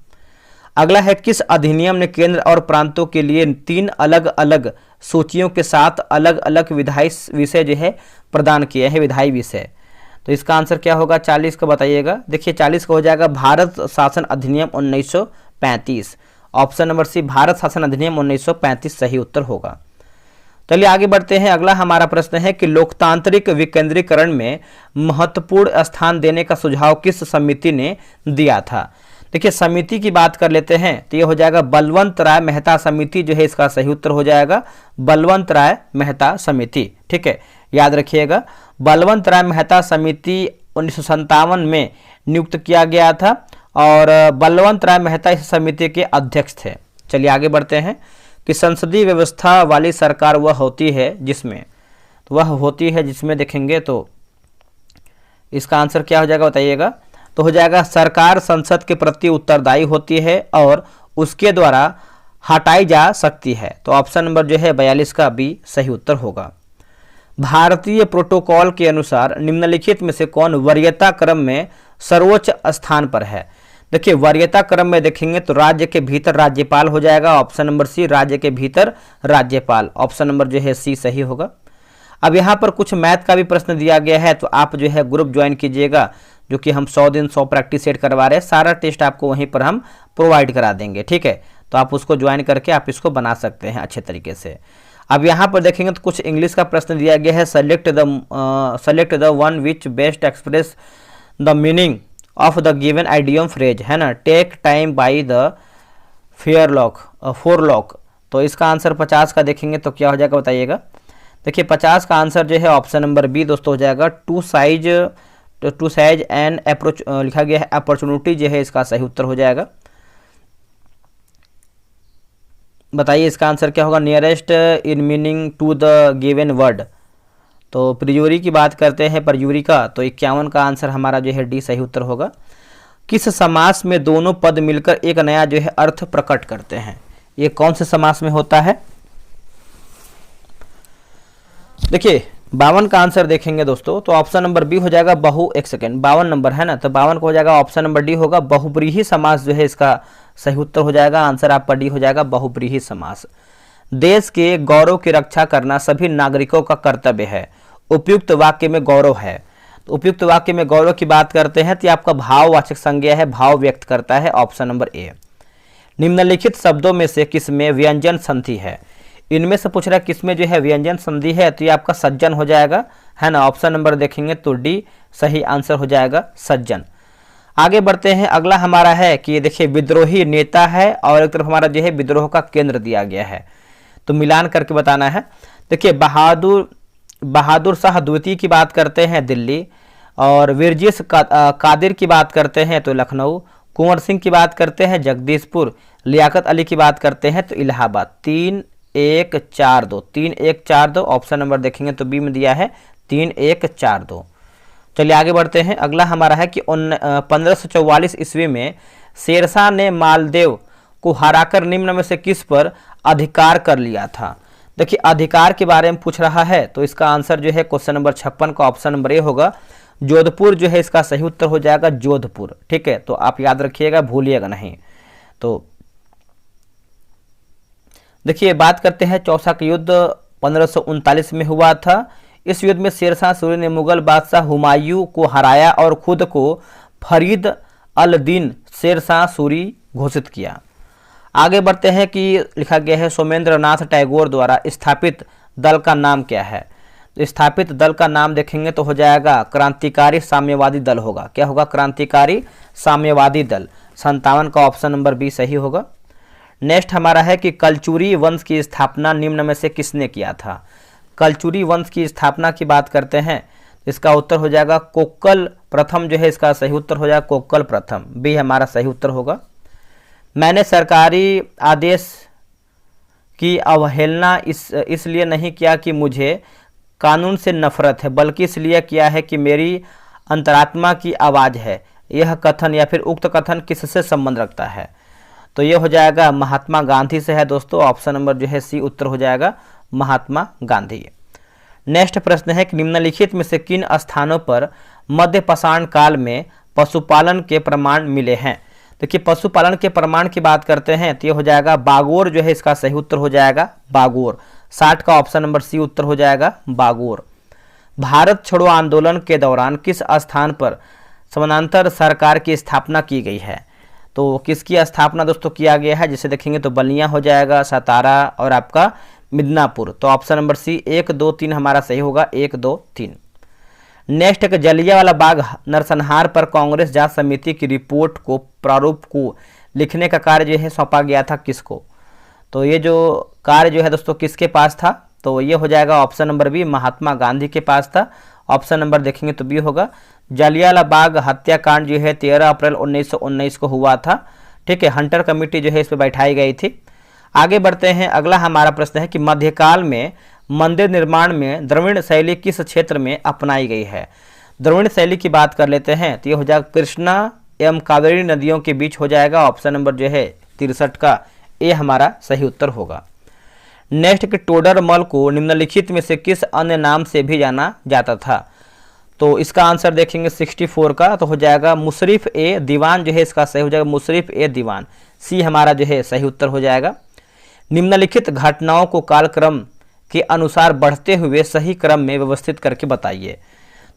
अगला है, किस अधिनियम ने केंद्र और प्रांतों के लिए 3 अलग अलग सूचियों के साथ अलग अलग विधायी विषय जो है प्रदान किए हैं, विधायी विषय। तो इसका आंसर क्या होगा 40 का, बताइएगा। देखिए 40 का हो जाएगा भारत शासन अधिनियम 1935। ऑप्शन नंबर सी भारत शासन अधिनियम 1935 सही उत्तर होगा। चलिए आगे बढ़ते हैं। अगला हमारा प्रश्न है कि लोकतांत्रिक विकेंद्रीकरण में महत्वपूर्ण स्थान देने का सुझाव किस समिति ने दिया था। देखिए समिति की बात कर लेते हैं तो ये हो जाएगा बलवंत राय मेहता समिति जो है इसका सही उत्तर हो जाएगा, बलवंत राय मेहता समिति। ठीक है, याद रखिएगा बलवंत राय मेहता समिति 1957 में नियुक्त किया गया था और बलवंत राय मेहता इस समिति के अध्यक्ष थे। चलिए आगे बढ़ते हैं कि संसदीय व्यवस्था वाली सरकार वह होती है जिसमें, तो वह होती है जिसमें देखेंगे तो इसका आंसर क्या हो जाएगा बताइएगा। तो हो जाएगा सरकार संसद के प्रति उत्तरदायी होती है और उसके द्वारा हटाई जा सकती है। तो ऑप्शन नंबर जो है 42 का बी सही उत्तर होगा। भारतीय प्रोटोकॉल के अनुसार निम्नलिखित में से कौन वरीयता क्रम में सर्वोच्च स्थान पर है। देखिए वरीयता क्रम में देखेंगे तो राज्य के भीतर राज्यपाल हो जाएगा। ऑप्शन नंबर सी राज्य के भीतर राज्यपाल। ऑप्शन नंबर जो है सी सही होगा। अब यहाँ पर कुछ मैथ का भी प्रश्न दिया गया है तो आप जो है ग्रुप ज्वाइन कीजिएगा, जो कि हम 100 दिन 100 प्रैक्टिस सेट करवा रहे हैं। सारा टेस्ट आपको वहीं पर हम प्रोवाइड करा देंगे। ठीक है, तो आप उसको ज्वाइन करके आप इसको बना सकते हैं अच्छे तरीके से। अब यहाँ पर देखेंगे तो कुछ इंग्लिश का प्रश्न दिया गया है। Select the one which best expresses the meaning of the given idiom phrase, है ना। Take time by the forelock. तो इसका आंसर 50 का देखेंगे तो क्या हो जाएगा बताइएगा। देखिए 50 का आंसर जो है ऑप्शन नंबर बी दोस्तों हो जाएगा। टू साइज एंड अप्रोच लिखा गया है, अपॉर्चुनिटी जो है इसका सही उत्तर हो जाएगा। बताइए इसका आंसर क्या होगा। Nearest in meaning to the given word. तो प्रयूरी की बात करते हैं प्रयूरी का, तो 51 का आंसर हमारा जो है डी सही उत्तर होगा। किस समास में दोनों पद मिलकर एक नया जो है अर्थ प्रकट करते हैं, ये कौन से समास में होता है। देखिए 52 का आंसर देखेंगे दोस्तों तो ऑप्शन नंबर बी हो जाएगा 52 नंबर है ना, तो 52 को हो जाएगा ऑप्शन नंबर डी होगा। बहुब्रीही समास जो है इसका सही उत्तर हो जाएगा। आंसर आपका डी हो जाएगा बहुब्रीही समास। देश के गौरव की रक्षा करना सभी नागरिकों का कर्तव्य है। उपयुक्त वाक्य में गौरव है। तो उपयुक्त वाक्य में गौरव की बात करते हैं तो ये आपका भाववाचक संज्ञा है, भाव व्यक्त करता है। ऑप्शन नंबर ए। निम्नलिखित शब्दों में से किसमें व्यंजन संधि है। इनमें से पूछ रहा है किसमें जो है व्यंजन संधि है, तो ये आपका सज्जन हो जाएगा, है ना। ऑप्शन नंबर देखेंगे तो डी सही आंसर हो जाएगा सज्जन। आगे बढ़ते हैं। अगला हमारा है कि देखिए विद्रोही नेता है और एक तरफ हमारा जो है विद्रोह का केंद्र दिया गया है, तो मिलान करके बताना है। देखिए बहादुर शाह द्वितीय की बात करते हैं दिल्ली, और विरजिस कादिर की बात करते हैं तो लखनऊ, कुंवर सिंह की बात करते हैं जगदीशपुर, लियाकत अली की बात करते हैं तो इलाहाबाद। 3-1-4-2, 3-1-4-2 ऑप्शन नंबर देखेंगे तो बी में दिया है 3-1-4-2। चलिए आगे बढ़ते हैं। अगला हमारा है कि 1544 ईस्वी में शेरशाह ने मालदेव को हराकर निम्न में से किस पर अधिकार कर लिया था। देखिए अधिकार के बारे में पूछ रहा है तो इसका आंसर जो है क्वेश्चन नंबर 56 का ऑप्शन नंबर ए होगा। जोधपुर जो है इसका सही उत्तर हो जाएगा जोधपुर। ठीक है, तो आप याद रखिएगा, भूलिएगा नहीं। तो देखिए बात करते हैं चौसा का युद्ध 1539 में हुआ था। इस युद्ध में शेरशाह सूरी ने मुगल बादशाह हुमायूं को हराया और खुद को फरीद अल दीन शेरशाह सूरी घोषित किया। आगे बढ़ते हैं कि लिखा गया है सोमेंद्र नाथ टैगोर द्वारा स्थापित दल का नाम क्या है। तो स्थापित दल का नाम देखेंगे तो हो जाएगा क्रांतिकारी साम्यवादी दल होगा। क्या होगा? क्रांतिकारी साम्यवादी दल। 57 का ऑप्शन नंबर बी सही होगा। नेक्स्ट हमारा है कि कलचुरी वंश की स्थापना निम्न में से किसने किया था। कलचुरी वंश की स्थापना की बात करते हैं, इसका उत्तर हो जाएगा कोक्कल प्रथम जो है इसका सही उत्तर हो जाएगा कोक्कल प्रथम, बी हमारा सही उत्तर होगा। मैंने सरकारी आदेश की अवहेलना इसलिए नहीं किया कि मुझे कानून से नफरत है, बल्कि इसलिए किया है कि मेरी अंतरात्मा की आवाज़ है। यह कथन या फिर उक्त कथन किससे संबंध रखता है? तो यह हो जाएगा महात्मा गांधी से है दोस्तों। ऑप्शन नंबर जो है सी उत्तर हो जाएगा महात्मा गांधी। नेक्स्ट प्रश्न है कि निम्नलिखित में से किन स्थानों पर मध्य पाषाण काल में पशुपालन के प्रमाण मिले हैं। देखिए पशुपालन के प्रमाण की बात करते हैं तो ये हो जाएगा बागोर जो है इसका सही उत्तर हो जाएगा बागोर। 60 का ऑप्शन नंबर सी उत्तर हो जाएगा बागोर। भारत छोड़ो आंदोलन के दौरान किस स्थान पर समानांतर सरकार की स्थापना की गई है। तो किसकी स्थापना दोस्तों किया गया है, जिसे देखेंगे तो बलिया हो जाएगा, सतारा और आपका मिदनापुर। तो ऑप्शन नंबर सी 1, 2, 3 हमारा सही होगा, 1, 2, 3। नेक्स्ट है जलियांवाला बाग नरसंहार पर कांग्रेस जांच समिति की रिपोर्ट को प्रारूप को लिखने का कार्य जो है सौंपा गया था किसको। तो ये जो कार्य जो है दोस्तों किसके पास था, तो ये हो जाएगा option number B Mahatma Gandhi के पास था। ऑप्शन नंबर देखेंगे तो बी होगा। जलियांवाला बाग हत्याकांड जो है 13 अप्रैल 1919 को हुआ था। ठीक है, हंटर कमेटी जो है इस पर बैठाई गई थी। आगे बढ़ते हैं। अगला हमारा प्रश्न है कि मध्यकाल में मंदिर निर्माण में द्रविड़ शैली किस क्षेत्र में अपनाई गई है। द्रविड़ शैली की बात कर लेते हैं तो ये हो जाएगा कृष्णा एवं कावेरी नदियों के बीच हो जाएगा। ऑप्शन नंबर जो है 63 का ए हमारा सही उत्तर होगा। नेक्स्ट कि टोडरमल को निम्नलिखित में से किस अन्य नाम से भी जाना जाता था। तो इसका आंसर देखेंगे 64 का तो हो जाएगा मुशर्रिफ ए दीवान जो है इसका सही हो जाएगा मुशर्रिफ ए दीवान। सी हमारा जो है सही उत्तर हो जाएगा। निम्नलिखित घटनाओं को कालक्रम के अनुसार बढ़ते हुए सही क्रम में व्यवस्थित करके बताइए।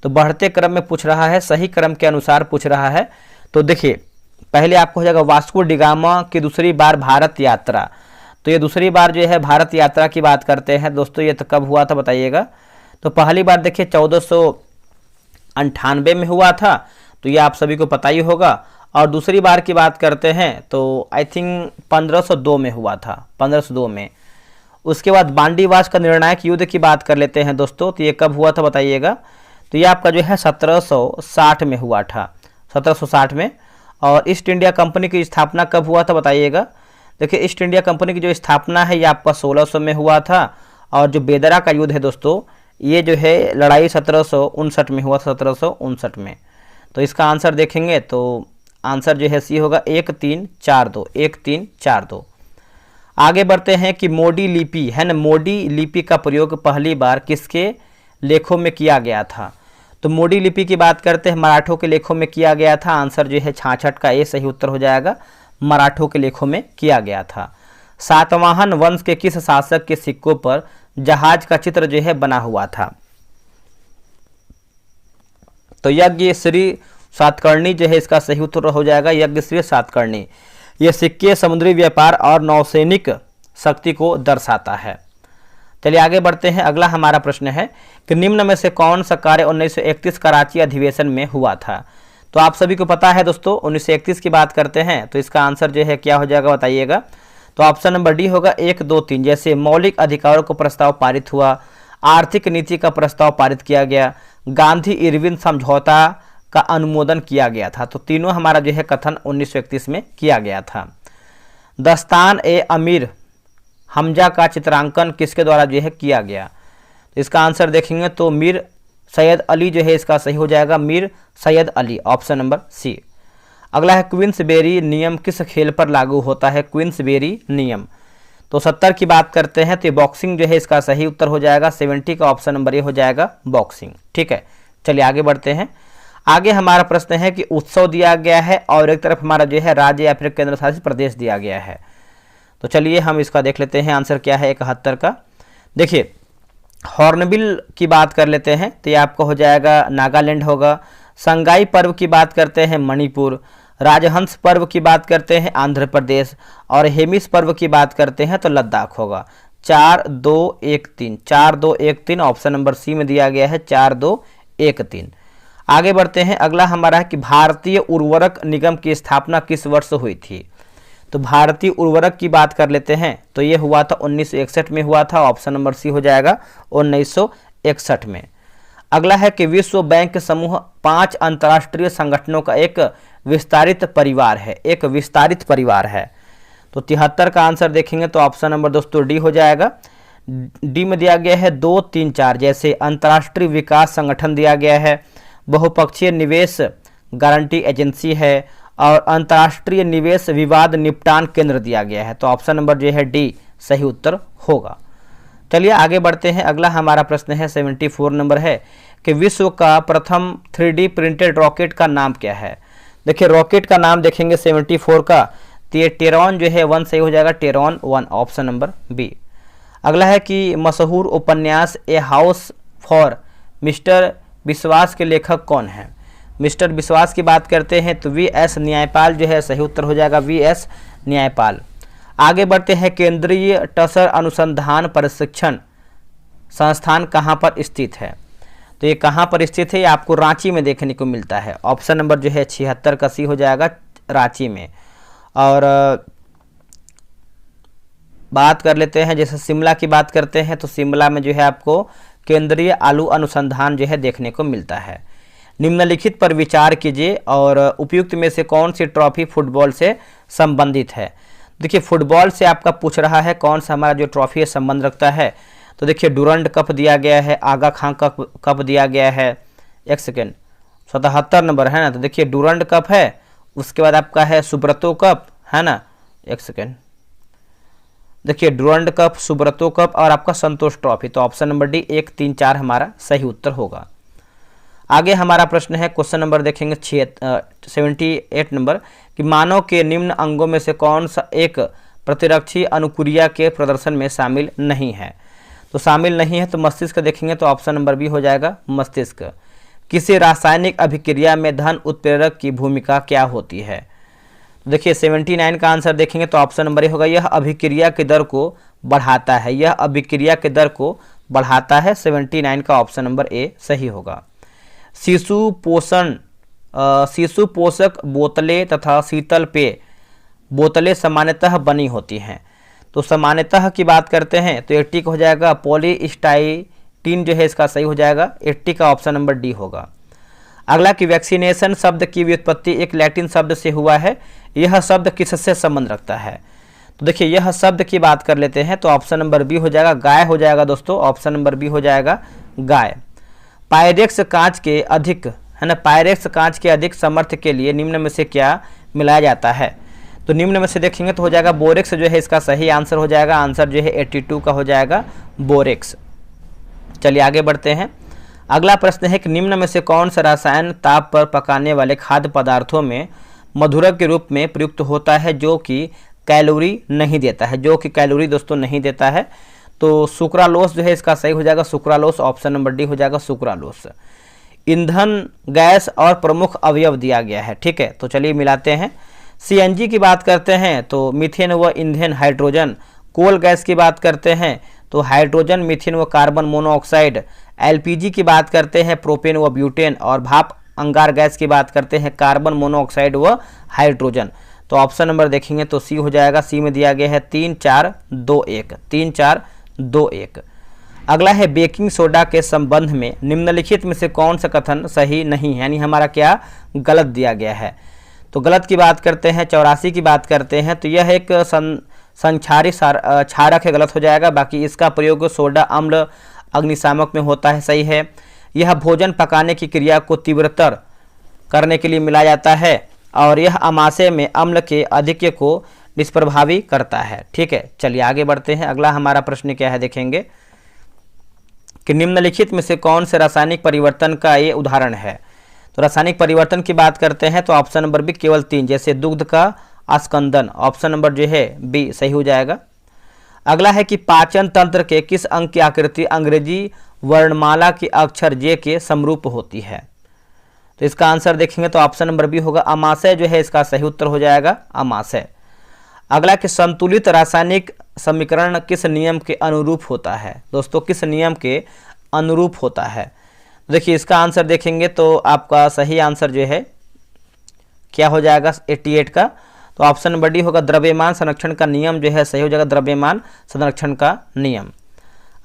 तो बढ़ते क्रम में पूछ रहा है, सही क्रम के अनुसार पूछ रहा है। तो देखिए पहले आपको हो जाएगा वास्को डिगामा की दूसरी बार भारत यात्रा। तो ये दूसरी बार जो है भारत यात्रा की बात करते हैं दोस्तों, ये तो कब हुआ था बताइएगा। तो पहली बार देखिए 1498 में हुआ था, तो ये आप सभी को पता ही होगा। और दूसरी बार की बात करते हैं तो आई थिंक 1502 में हुआ था, 1502 में। उसके बाद बांडीवास का निर्णायक युद्ध की बात कर लेते हैं दोस्तों, तो ये कब हुआ था बताइएगा। तो ये आपका जो है 1760 में हुआ था, 1760 में। और ईस्ट इंडिया कंपनी की स्थापना कब हुआ था बताइएगा। देखिए ईस्ट इंडिया कंपनी की जो स्थापना है ये आपका 1600 में हुआ था। और जो बेदरा का युद्ध है दोस्तों, ये जो है लड़ाई 1759 में हुआ था, 1759 में। तो इसका आंसर देखेंगे तो आंसर जो है सी होगा 1342, 1342। आगे बढ़ते हैं कि मोडी लिपि है ना, मोडी लिपि का प्रयोग पहली बार किसके लेखों में किया गया था। तो मोडी लिपि की बात करते हैं मराठों के लेखों में किया गया था। आंसर जो है 66 का ए सही उत्तर हो जाएगा, मराठों के लेखों में किया गया था। सातवाहन वंश के किस शासक के सिक्कों पर जहाज का चित्र जो है बना हुआ था। तो यज्ञ श्री सातकर्णी जो है इसका सही उत्तर हो जाएगा यज्ञ श्री सातकर्णी। ये सिक्के समुद्री व्यापार और नौसैनिक शक्ति को दर्शाता है। चलिए आगे बढ़ते हैं। अगला हमारा प्रश्न है कि निम्न में से कौन सा कार्य 1931 कराची अधिवेशन में हुआ था। तो आप सभी को पता है दोस्तों 1931 की बात करते हैं तो इसका आंसर जो है क्या हो जाएगा बताइएगा। तो ऑप्शन नंबर डी होगा 1, 2, 3। जैसे मौलिक अधिकारों को प्रस्ताव पारित हुआ, आर्थिक नीति का प्रस्ताव पारित किया गया, गांधी इरविन समझौता का अनुमोदन किया गया था। तो तीनों हमारा जो है कथन 1931 में किया गया था। दस्तान ए अमीर हमजा का चित्रांकन किसके द्वारा जो है किया गया? तो इसका आंसर देखेंगे तो मीर सैयद अली जो है इसका सही हो जाएगा, Mir Syed Ali, option number C. अगला है क्वींसबेरी नियम किस खेल पर लागू होता है? क्वींसबेरी नियम, तो 70 की बात करते हैं तो ये बॉक्सिंग जो है इसका सही उत्तर हो जाएगा। 70 का ऑप्शन नंबर ए हो जाएगा बॉक्सिंग। ठीक है, चलिए आगे बढ़ते हैं। आगे हमारा प्रश्न है कि उत्सव दिया गया है और एक तरफ हमारा जो है राज्य या फिर केंद्र शासित प्रदेश दिया गया है। तो चलिए हम इसका देख लेते हैं आंसर क्या है 71 का। देखिए हॉर्नबिल की बात कर लेते हैं तो ये आपका हो जाएगा नागालैंड होगा। संगाई पर्व की बात करते हैं मणिपुर। राजहंस पर्व की बात करते हैं आंध्र प्रदेश। और हेमिस पर्व की बात करते हैं तो लद्दाख होगा। 4 2 1 3, 4 2 1 3 ऑप्शन नंबर सी में दिया गया है, 4 2 1 3। आगे बढ़ते हैं। अगला हमारा है कि भारतीय उर्वरक निगम की स्थापना किस वर्ष हुई थी? तो भारतीय उर्वरक की बात कर लेते हैं तो ये हुआ था 1961 में हुआ था, ऑप्शन नंबर सी हो जाएगा 1961 में। अगला है कि विश्व बैंक समूह 5 अंतर्राष्ट्रीय संगठनों का एक विस्तारित परिवार है, एक विस्तारित परिवार है। तो 73 का आंसर देखेंगे तो ऑप्शन नंबर दोस्तों डी हो जाएगा। डी में दिया गया है 2 3 4, जैसे अंतर्राष्ट्रीय विकास संगठन दिया गया है, बहुपक्षीय निवेश गारंटी एजेंसी है और अंतर्राष्ट्रीय निवेश विवाद निपटान केंद्र दिया गया है। तो ऑप्शन नंबर जो है डी सही उत्तर होगा। चलिए आगे बढ़ते हैं। अगला हमारा प्रश्न है 74 नंबर है कि विश्व का प्रथम 3D प्रिंटेड रॉकेट का नाम क्या है? देखिए रॉकेट का नाम देखेंगे 74 का तो ये टेरॉन जो है 1 सही हो जाएगा, टेरॉन 1, ऑप्शन नंबर बी। अगला है कि मशहूर उपन्यास ए हाउस फॉर मिस्टर विश्वास के लेखक कौन है? मिस्टर विश्वास की बात करते हैं तो VS न्यायपाल जो है सही उत्तर हो जाएगा, VS न्यायपाल। आगे बढ़ते हैं। केंद्रीय टसर अनुसंधान प्रशिक्षण संस्थान कहाँ पर स्थित है? तो ये कहाँ पर स्थित है? ये आपको रांची में देखने को मिलता है, ऑप्शन नंबर जो है 76 का सी हो जाएगा, रांची में। और बात कर लेते हैं जैसे शिमला की बात करते हैं तो शिमला में जो है आपको केंद्रीय आलू अनुसंधान जो है देखने को मिलता है। निम्नलिखित पर विचार कीजिए और उपयुक्त में से कौन सी ट्रॉफी फुटबॉल से संबंधित है? देखिए फुटबॉल से आपका पूछ रहा है कौन सा हमारा जो ट्रॉफी है संबंध रखता है। तो देखिए डुरंड कप दिया गया है, आगा खां कप दिया गया है। एक सेकेंड, 77 नंबर है ना, तो देखिए डुरंड कप है, उसके बाद आपका है सुब्रतो कप है ना। एक सेकेंड, देखिए डुरंड कप, सुब्रतो कप और आपका संतोष ट्रॉफी। तो ऑप्शन नंबर डी 1 3 4 हमारा सही उत्तर होगा। आगे हमारा प्रश्न है क्वेश्चन नंबर देखेंगे 78 नंबर कि मानव के निम्न अंगों में से कौन सा एक प्रतिरक्षी अनुक्रिया के प्रदर्शन में शामिल नहीं है? तो शामिल नहीं है तो मस्तिष्क देखेंगे तो ऑप्शन नंबर बी हो जाएगा, मस्तिष्क। किसी रासायनिक अभिक्रिया में धन उत्प्रेरक की भूमिका क्या होती है? देखिए 79 का आंसर देखेंगे तो ऑप्शन नंबर ए होगा, यह अभिक्रिया के दर को बढ़ाता है, यह अभिक्रिया के दर को बढ़ाता है। 79 का ऑप्शन नंबर ए सही होगा। शिशु पोषक बोतलें तथा शीतल पेय बोतलें सामान्यतः बनी होती हैं। तो सामान्यतः की बात करते हैं तो 80 का हो जाएगा, पॉलीस्टाइरीन जो है इसका सही हो जाएगा, 80 का ऑप्शन नंबर डी होगा। अगला कि वैक्सीनेशन शब्द की व्युत्पत्ति एक लैटिन शब्द से हुआ है, यह शब्द किससे संबंध रखता है? तो देखिए यह शब्द की बात कर लेते हैं तो ऑप्शन नंबर बी हो जाएगा, गाय हो जाएगा दोस्तों, ऑप्शन नंबर बी हो जाएगा गाय। पायरेक्स कांच के अधिक है ना, पायरेक्स कांच के अधिक सामर्थ्य के लिए निम्न में से क्या मिलाया जाता है? तो निम्न में से देखेंगे तो हो जाएगा बोरेक्स जो है इसका सही आंसर हो जाएगा, आंसर जो है 82 का हो जाएगा बोरेक्स। चलिए आगे बढ़ते हैं। अगला प्रश्न है कि निम्न में से कौन सा रसायन ताप पर पकाने वाले खाद्य पदार्थों में मधुरक के रूप में प्रयुक्त होता है जो कि कैलोरी नहीं देता है, जो कि कैलोरी दोस्तों नहीं देता है? तो सुक्रालोस जो है इसका सही हो जाएगा, सुक्रालोस, ऑप्शन नंबर डी हो जाएगा सुक्रालोस। ईंधन गैस और प्रमुख अवयव दिया गया है, ठीक है, तो चलिए मिलाते हैं। CNG की बात करते हैं तो मीथेन व ईंधन हाइड्रोजन। कोल गैस की बात करते हैं तो हाइड्रोजन, मीथेन व कार्बन मोनोऑक्साइड। LPG की बात करते हैं प्रोपेन व ब्यूटेन। और भाप अंगार गैस की बात करते हैं कार्बन मोनोऑक्साइड व हाइड्रोजन। तो ऑप्शन नंबर देखेंगे तो सी हो जाएगा, सी में दिया गया है 3 4 2 1, 3 4 2 1। अगला है बेकिंग सोडा के संबंध में निम्नलिखित में से कौन सा कथन सही नहीं है, यानी हमारा क्या गलत दिया गया है। तो गलत की बात करते हैं, 84 की बात करते हैं, तो यह एक संक्षारी क्षारक है, गलत हो जाएगा। बाकी इसका प्रयोग सोडा अम्ल अग्निशामक में होता है, सही है। यह भोजन पकाने की क्रिया को तीव्रतर करने के लिए मिलाया जाता है और यह अमाशय में अम्ल के अधिक्य को निष्प्रभावी करता है। ठीक है, चलिए आगे बढ़ते हैं। अगला हमारा प्रश्न क्या है देखेंगे कि निम्नलिखित में से कौन से रासायनिक परिवर्तन का ये उदाहरण है। तो रासायनिक परिवर्तन की बात करते हैं तो ऑप्शन नंबर बी केवल 3, जैसे दुग्ध का अस्कंदन, ऑप्शन नंबर जो है बी सही हो जाएगा। अगला है कि पाचन तंत्र के किस अंग की आकृति अंग्रेजी वर्णमाला के अक्षर जे के समरूप होती है। तो इसका आंसर देखेंगे तो ऑप्शन नंबर बी होगा, अमाशय जो है इसका सही उत्तर हो जाएगा, अमाशय। अगला कि संतुलित रासायनिक समीकरण किस नियम के अनुरूप होता है। दोस्तों किस नियम के अनुरूप होता है, देखिए इसका आंसर देखेंगे तो आपका सही आंसर जो है क्या हो जाएगा 88 का। तो ऑप्शन नंबर डी होगा, द्रव्यमान संरक्षण का नियम जो है सही हो जाएगा, द्रव्यमान संरक्षण का नियम।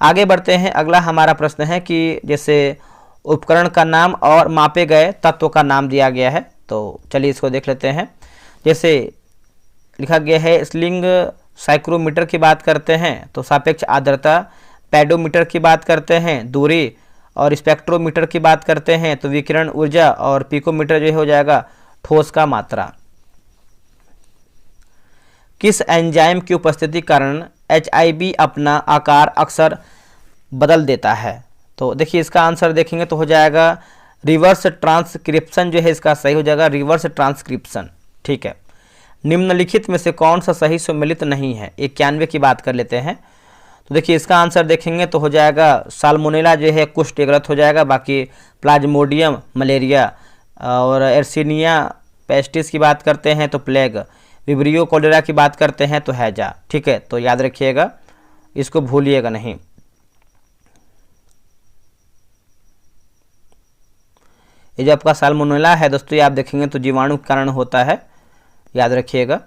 आगे बढ़ते हैं। अगला हमारा प्रश्न है कि जैसे उपकरण का नाम और मापे गए तत्व का नाम दिया गया है, तो चलिए इसको देख लेते हैं। जैसे लिखा गया है स्लिंग साइक्रोमीटर की बात करते हैं तो सापेक्ष आर्द्रता, पेडोमीटर की बात करते हैं दूरी, और स्पेक्ट्रोमीटर की बात करते हैं तो विकिरण ऊर्जा, और पिकोमीटर जो हो जाएगा ठोस का मात्रा। किस एंजाइम की उपस्थिति कारण HIV अपना आकार अक्सर बदल देता है। तो देखिए इसका आंसर देखेंगे तो हो जाएगा रिवर्स ट्रांसक्रिप्शन जो है इसका सही हो जाएगा, रिवर्स ट्रांसक्रिप्शन। ठीक है, निम्नलिखित में से कौन सा सही सम्मिलित नहीं है। 91 की बात कर लेते हैं तो देखिए इसका आंसर देखेंगे तो हो जाएगा साल्मोनेला जो है कुष्ठ, गलत हो जाएगा। बाकी प्लाज्मोडियम मलेरिया, और एर्सिनिया पेस्टिस की बात करते हैं तो प्लेग, विब्रियो कोलेरा की बात करते हैं तो हैजा। ठीक है, तो याद रखिएगा, इसको भूलिएगा नहीं। ये जो आपका साल्मोनेला है दोस्तों, ये आप देखेंगे तो जीवाणु के कारण होता है, याद रखिएगा।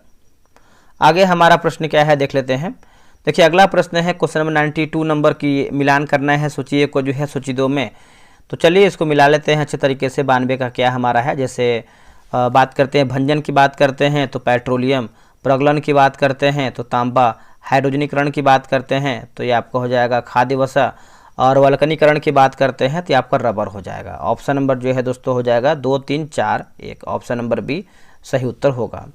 आगे हमारा प्रश्न क्या है देख लेते हैं। देखिए अगला प्रश्न है क्वेश्चन नंबर 92 नंबर की मिलान करना है सूची 1 को जो है सूची 2 में। तो चलिए इसको मिला लेते हैं अच्छे तरीके से। 92 का क्या हमारा है, जैसे बात करते हैं भंजन की बात करते हैं तो पेट्रोलियम, प्रगलन की बात करते हैं तो तांबा, हाइड्रोजनीकरण की बात करते हैं तो ये आपका हो जाएगा खाद्य वसा, और वल्कनीकरण की बात करते हैं तो ये आपका रबर हो जाएगा। ऑप्शन नंबर जो है दोस्तों हो जाएगा 2, 3, 4, 1, ऑप्शन नंबर बी सही उत्तर होगा।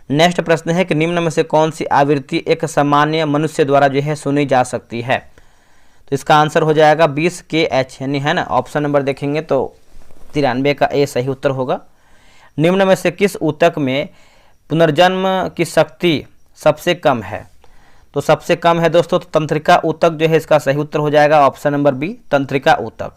नेक्स्ट प्रश्न है कि निम्न में से कौन सी आवृत्ति एक सामान्य मनुष्य द्वारा जो है सुनी जा सकती है। तो इसका आंसर हो जाएगा 20 kHz, यानी है ना, ऑप्शन नंबर देखेंगे तो 93 का ए सही उत्तर होगा। निम्न में से किस ऊतक में पुनर्जन्म की शक्ति सबसे कम है। तो सबसे कम है दोस्तों तो तंत्रिका ऊतक जो है इसका सही उत्तर हो जाएगा, ऑप्शन नंबर बी तंत्रिका ऊतक।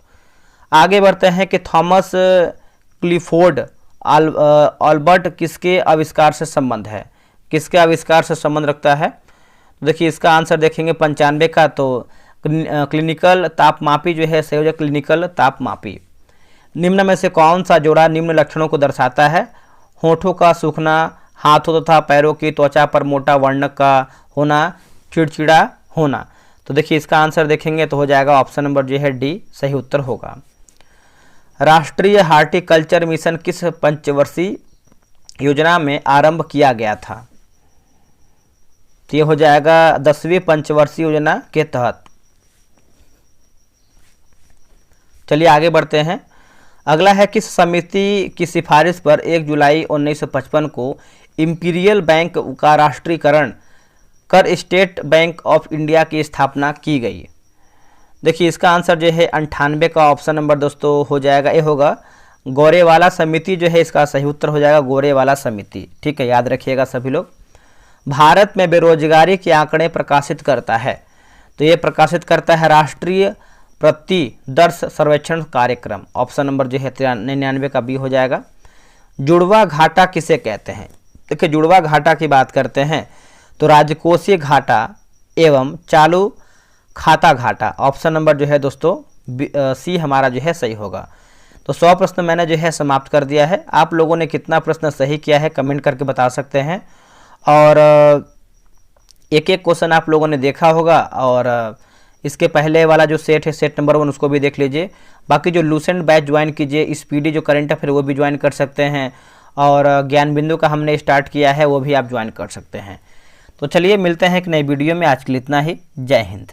आगे बढ़ते हैं कि थॉमस क्लिफोर्ड अल्बर्ट किसके आविष्कार से संबंध है, किसके आविष्कार से संबंध रखता है। तो देखिए इसका आंसर देखेंगे 95 का, तो क्लिनिकल तापमापी जो है सही हो जाएगा, क्लिनिकल तापमापी। निम्न में से कौन सा जोड़ा निम्न लक्षणों को दर्शाता है। होठों का सूखना, हाथों तथा पैरों की त्वचा पर मोटा वर्ण का होना, चिड़चिड़ा होना। तो देखिए इसका आंसर देखेंगे तो हो जाएगा ऑप्शन नंबर जो है डी सही उत्तर होगा। राष्ट्रीय हार्टिकल्चर मिशन किस पंचवर्षीय योजना में आरंभ किया गया था। तो ये हो जाएगा 10वीं पंचवर्षीय योजना के तहत। चलिए आगे बढ़ते हैं। अगला है किस समिति की सिफारिश पर 1 जुलाई 1955 को इंपीरियल बैंक का राष्ट्रीयकरण कर स्टेट बैंक ऑफ इंडिया की स्थापना की गई। देखिए इसका आंसर जो है 98 का ऑप्शन नंबर दोस्तों हो जाएगा, ये होगा गोरेवाला समिति जो है इसका सही उत्तर हो जाएगा, गोरेवाला समिति। ठीक है, याद रखिएगा सभी लोग। भारत में बेरोजगारी के आंकड़े प्रकाशित करता है। तो ये प्रकाशित करता है राष्ट्रीय प्रतिदर्श सर्वेक्षण कार्यक्रम, ऑप्शन नंबर जो है 99 का बी हो जाएगा। जुड़वा घाटा किसे कहते हैं। देखिए जुड़वा घाटा की बात करते हैं तो राजकोषीय घाटा एवं चालू खाता घाटा, ऑप्शन नंबर जो है दोस्तों सी हमारा जो है सही होगा। तो 100 प्रश्न मैंने जो है समाप्त कर दिया है। आप लोगों ने कितना प्रश्न सही किया है कमेंट करके बता सकते हैं, और एक एक क्वेश्चन आप लोगों ने देखा होगा और इसके पहले वाला जो सेट है सेट नंबर 1 उसको भी देख लीजिए। बाकी जो लूसेंट बैच ज्वाइन कीजिए, स्पीडी जो करंट अफेयर वो भी ज्वाइन कर सकते हैं, और ज्ञान बिंदु का हमने स्टार्ट किया है वो भी आप ज्वाइन कर सकते हैं। तो चलिए मिलते हैं एक नई वीडियो में, आज के लिए इतना ही। जय हिंद।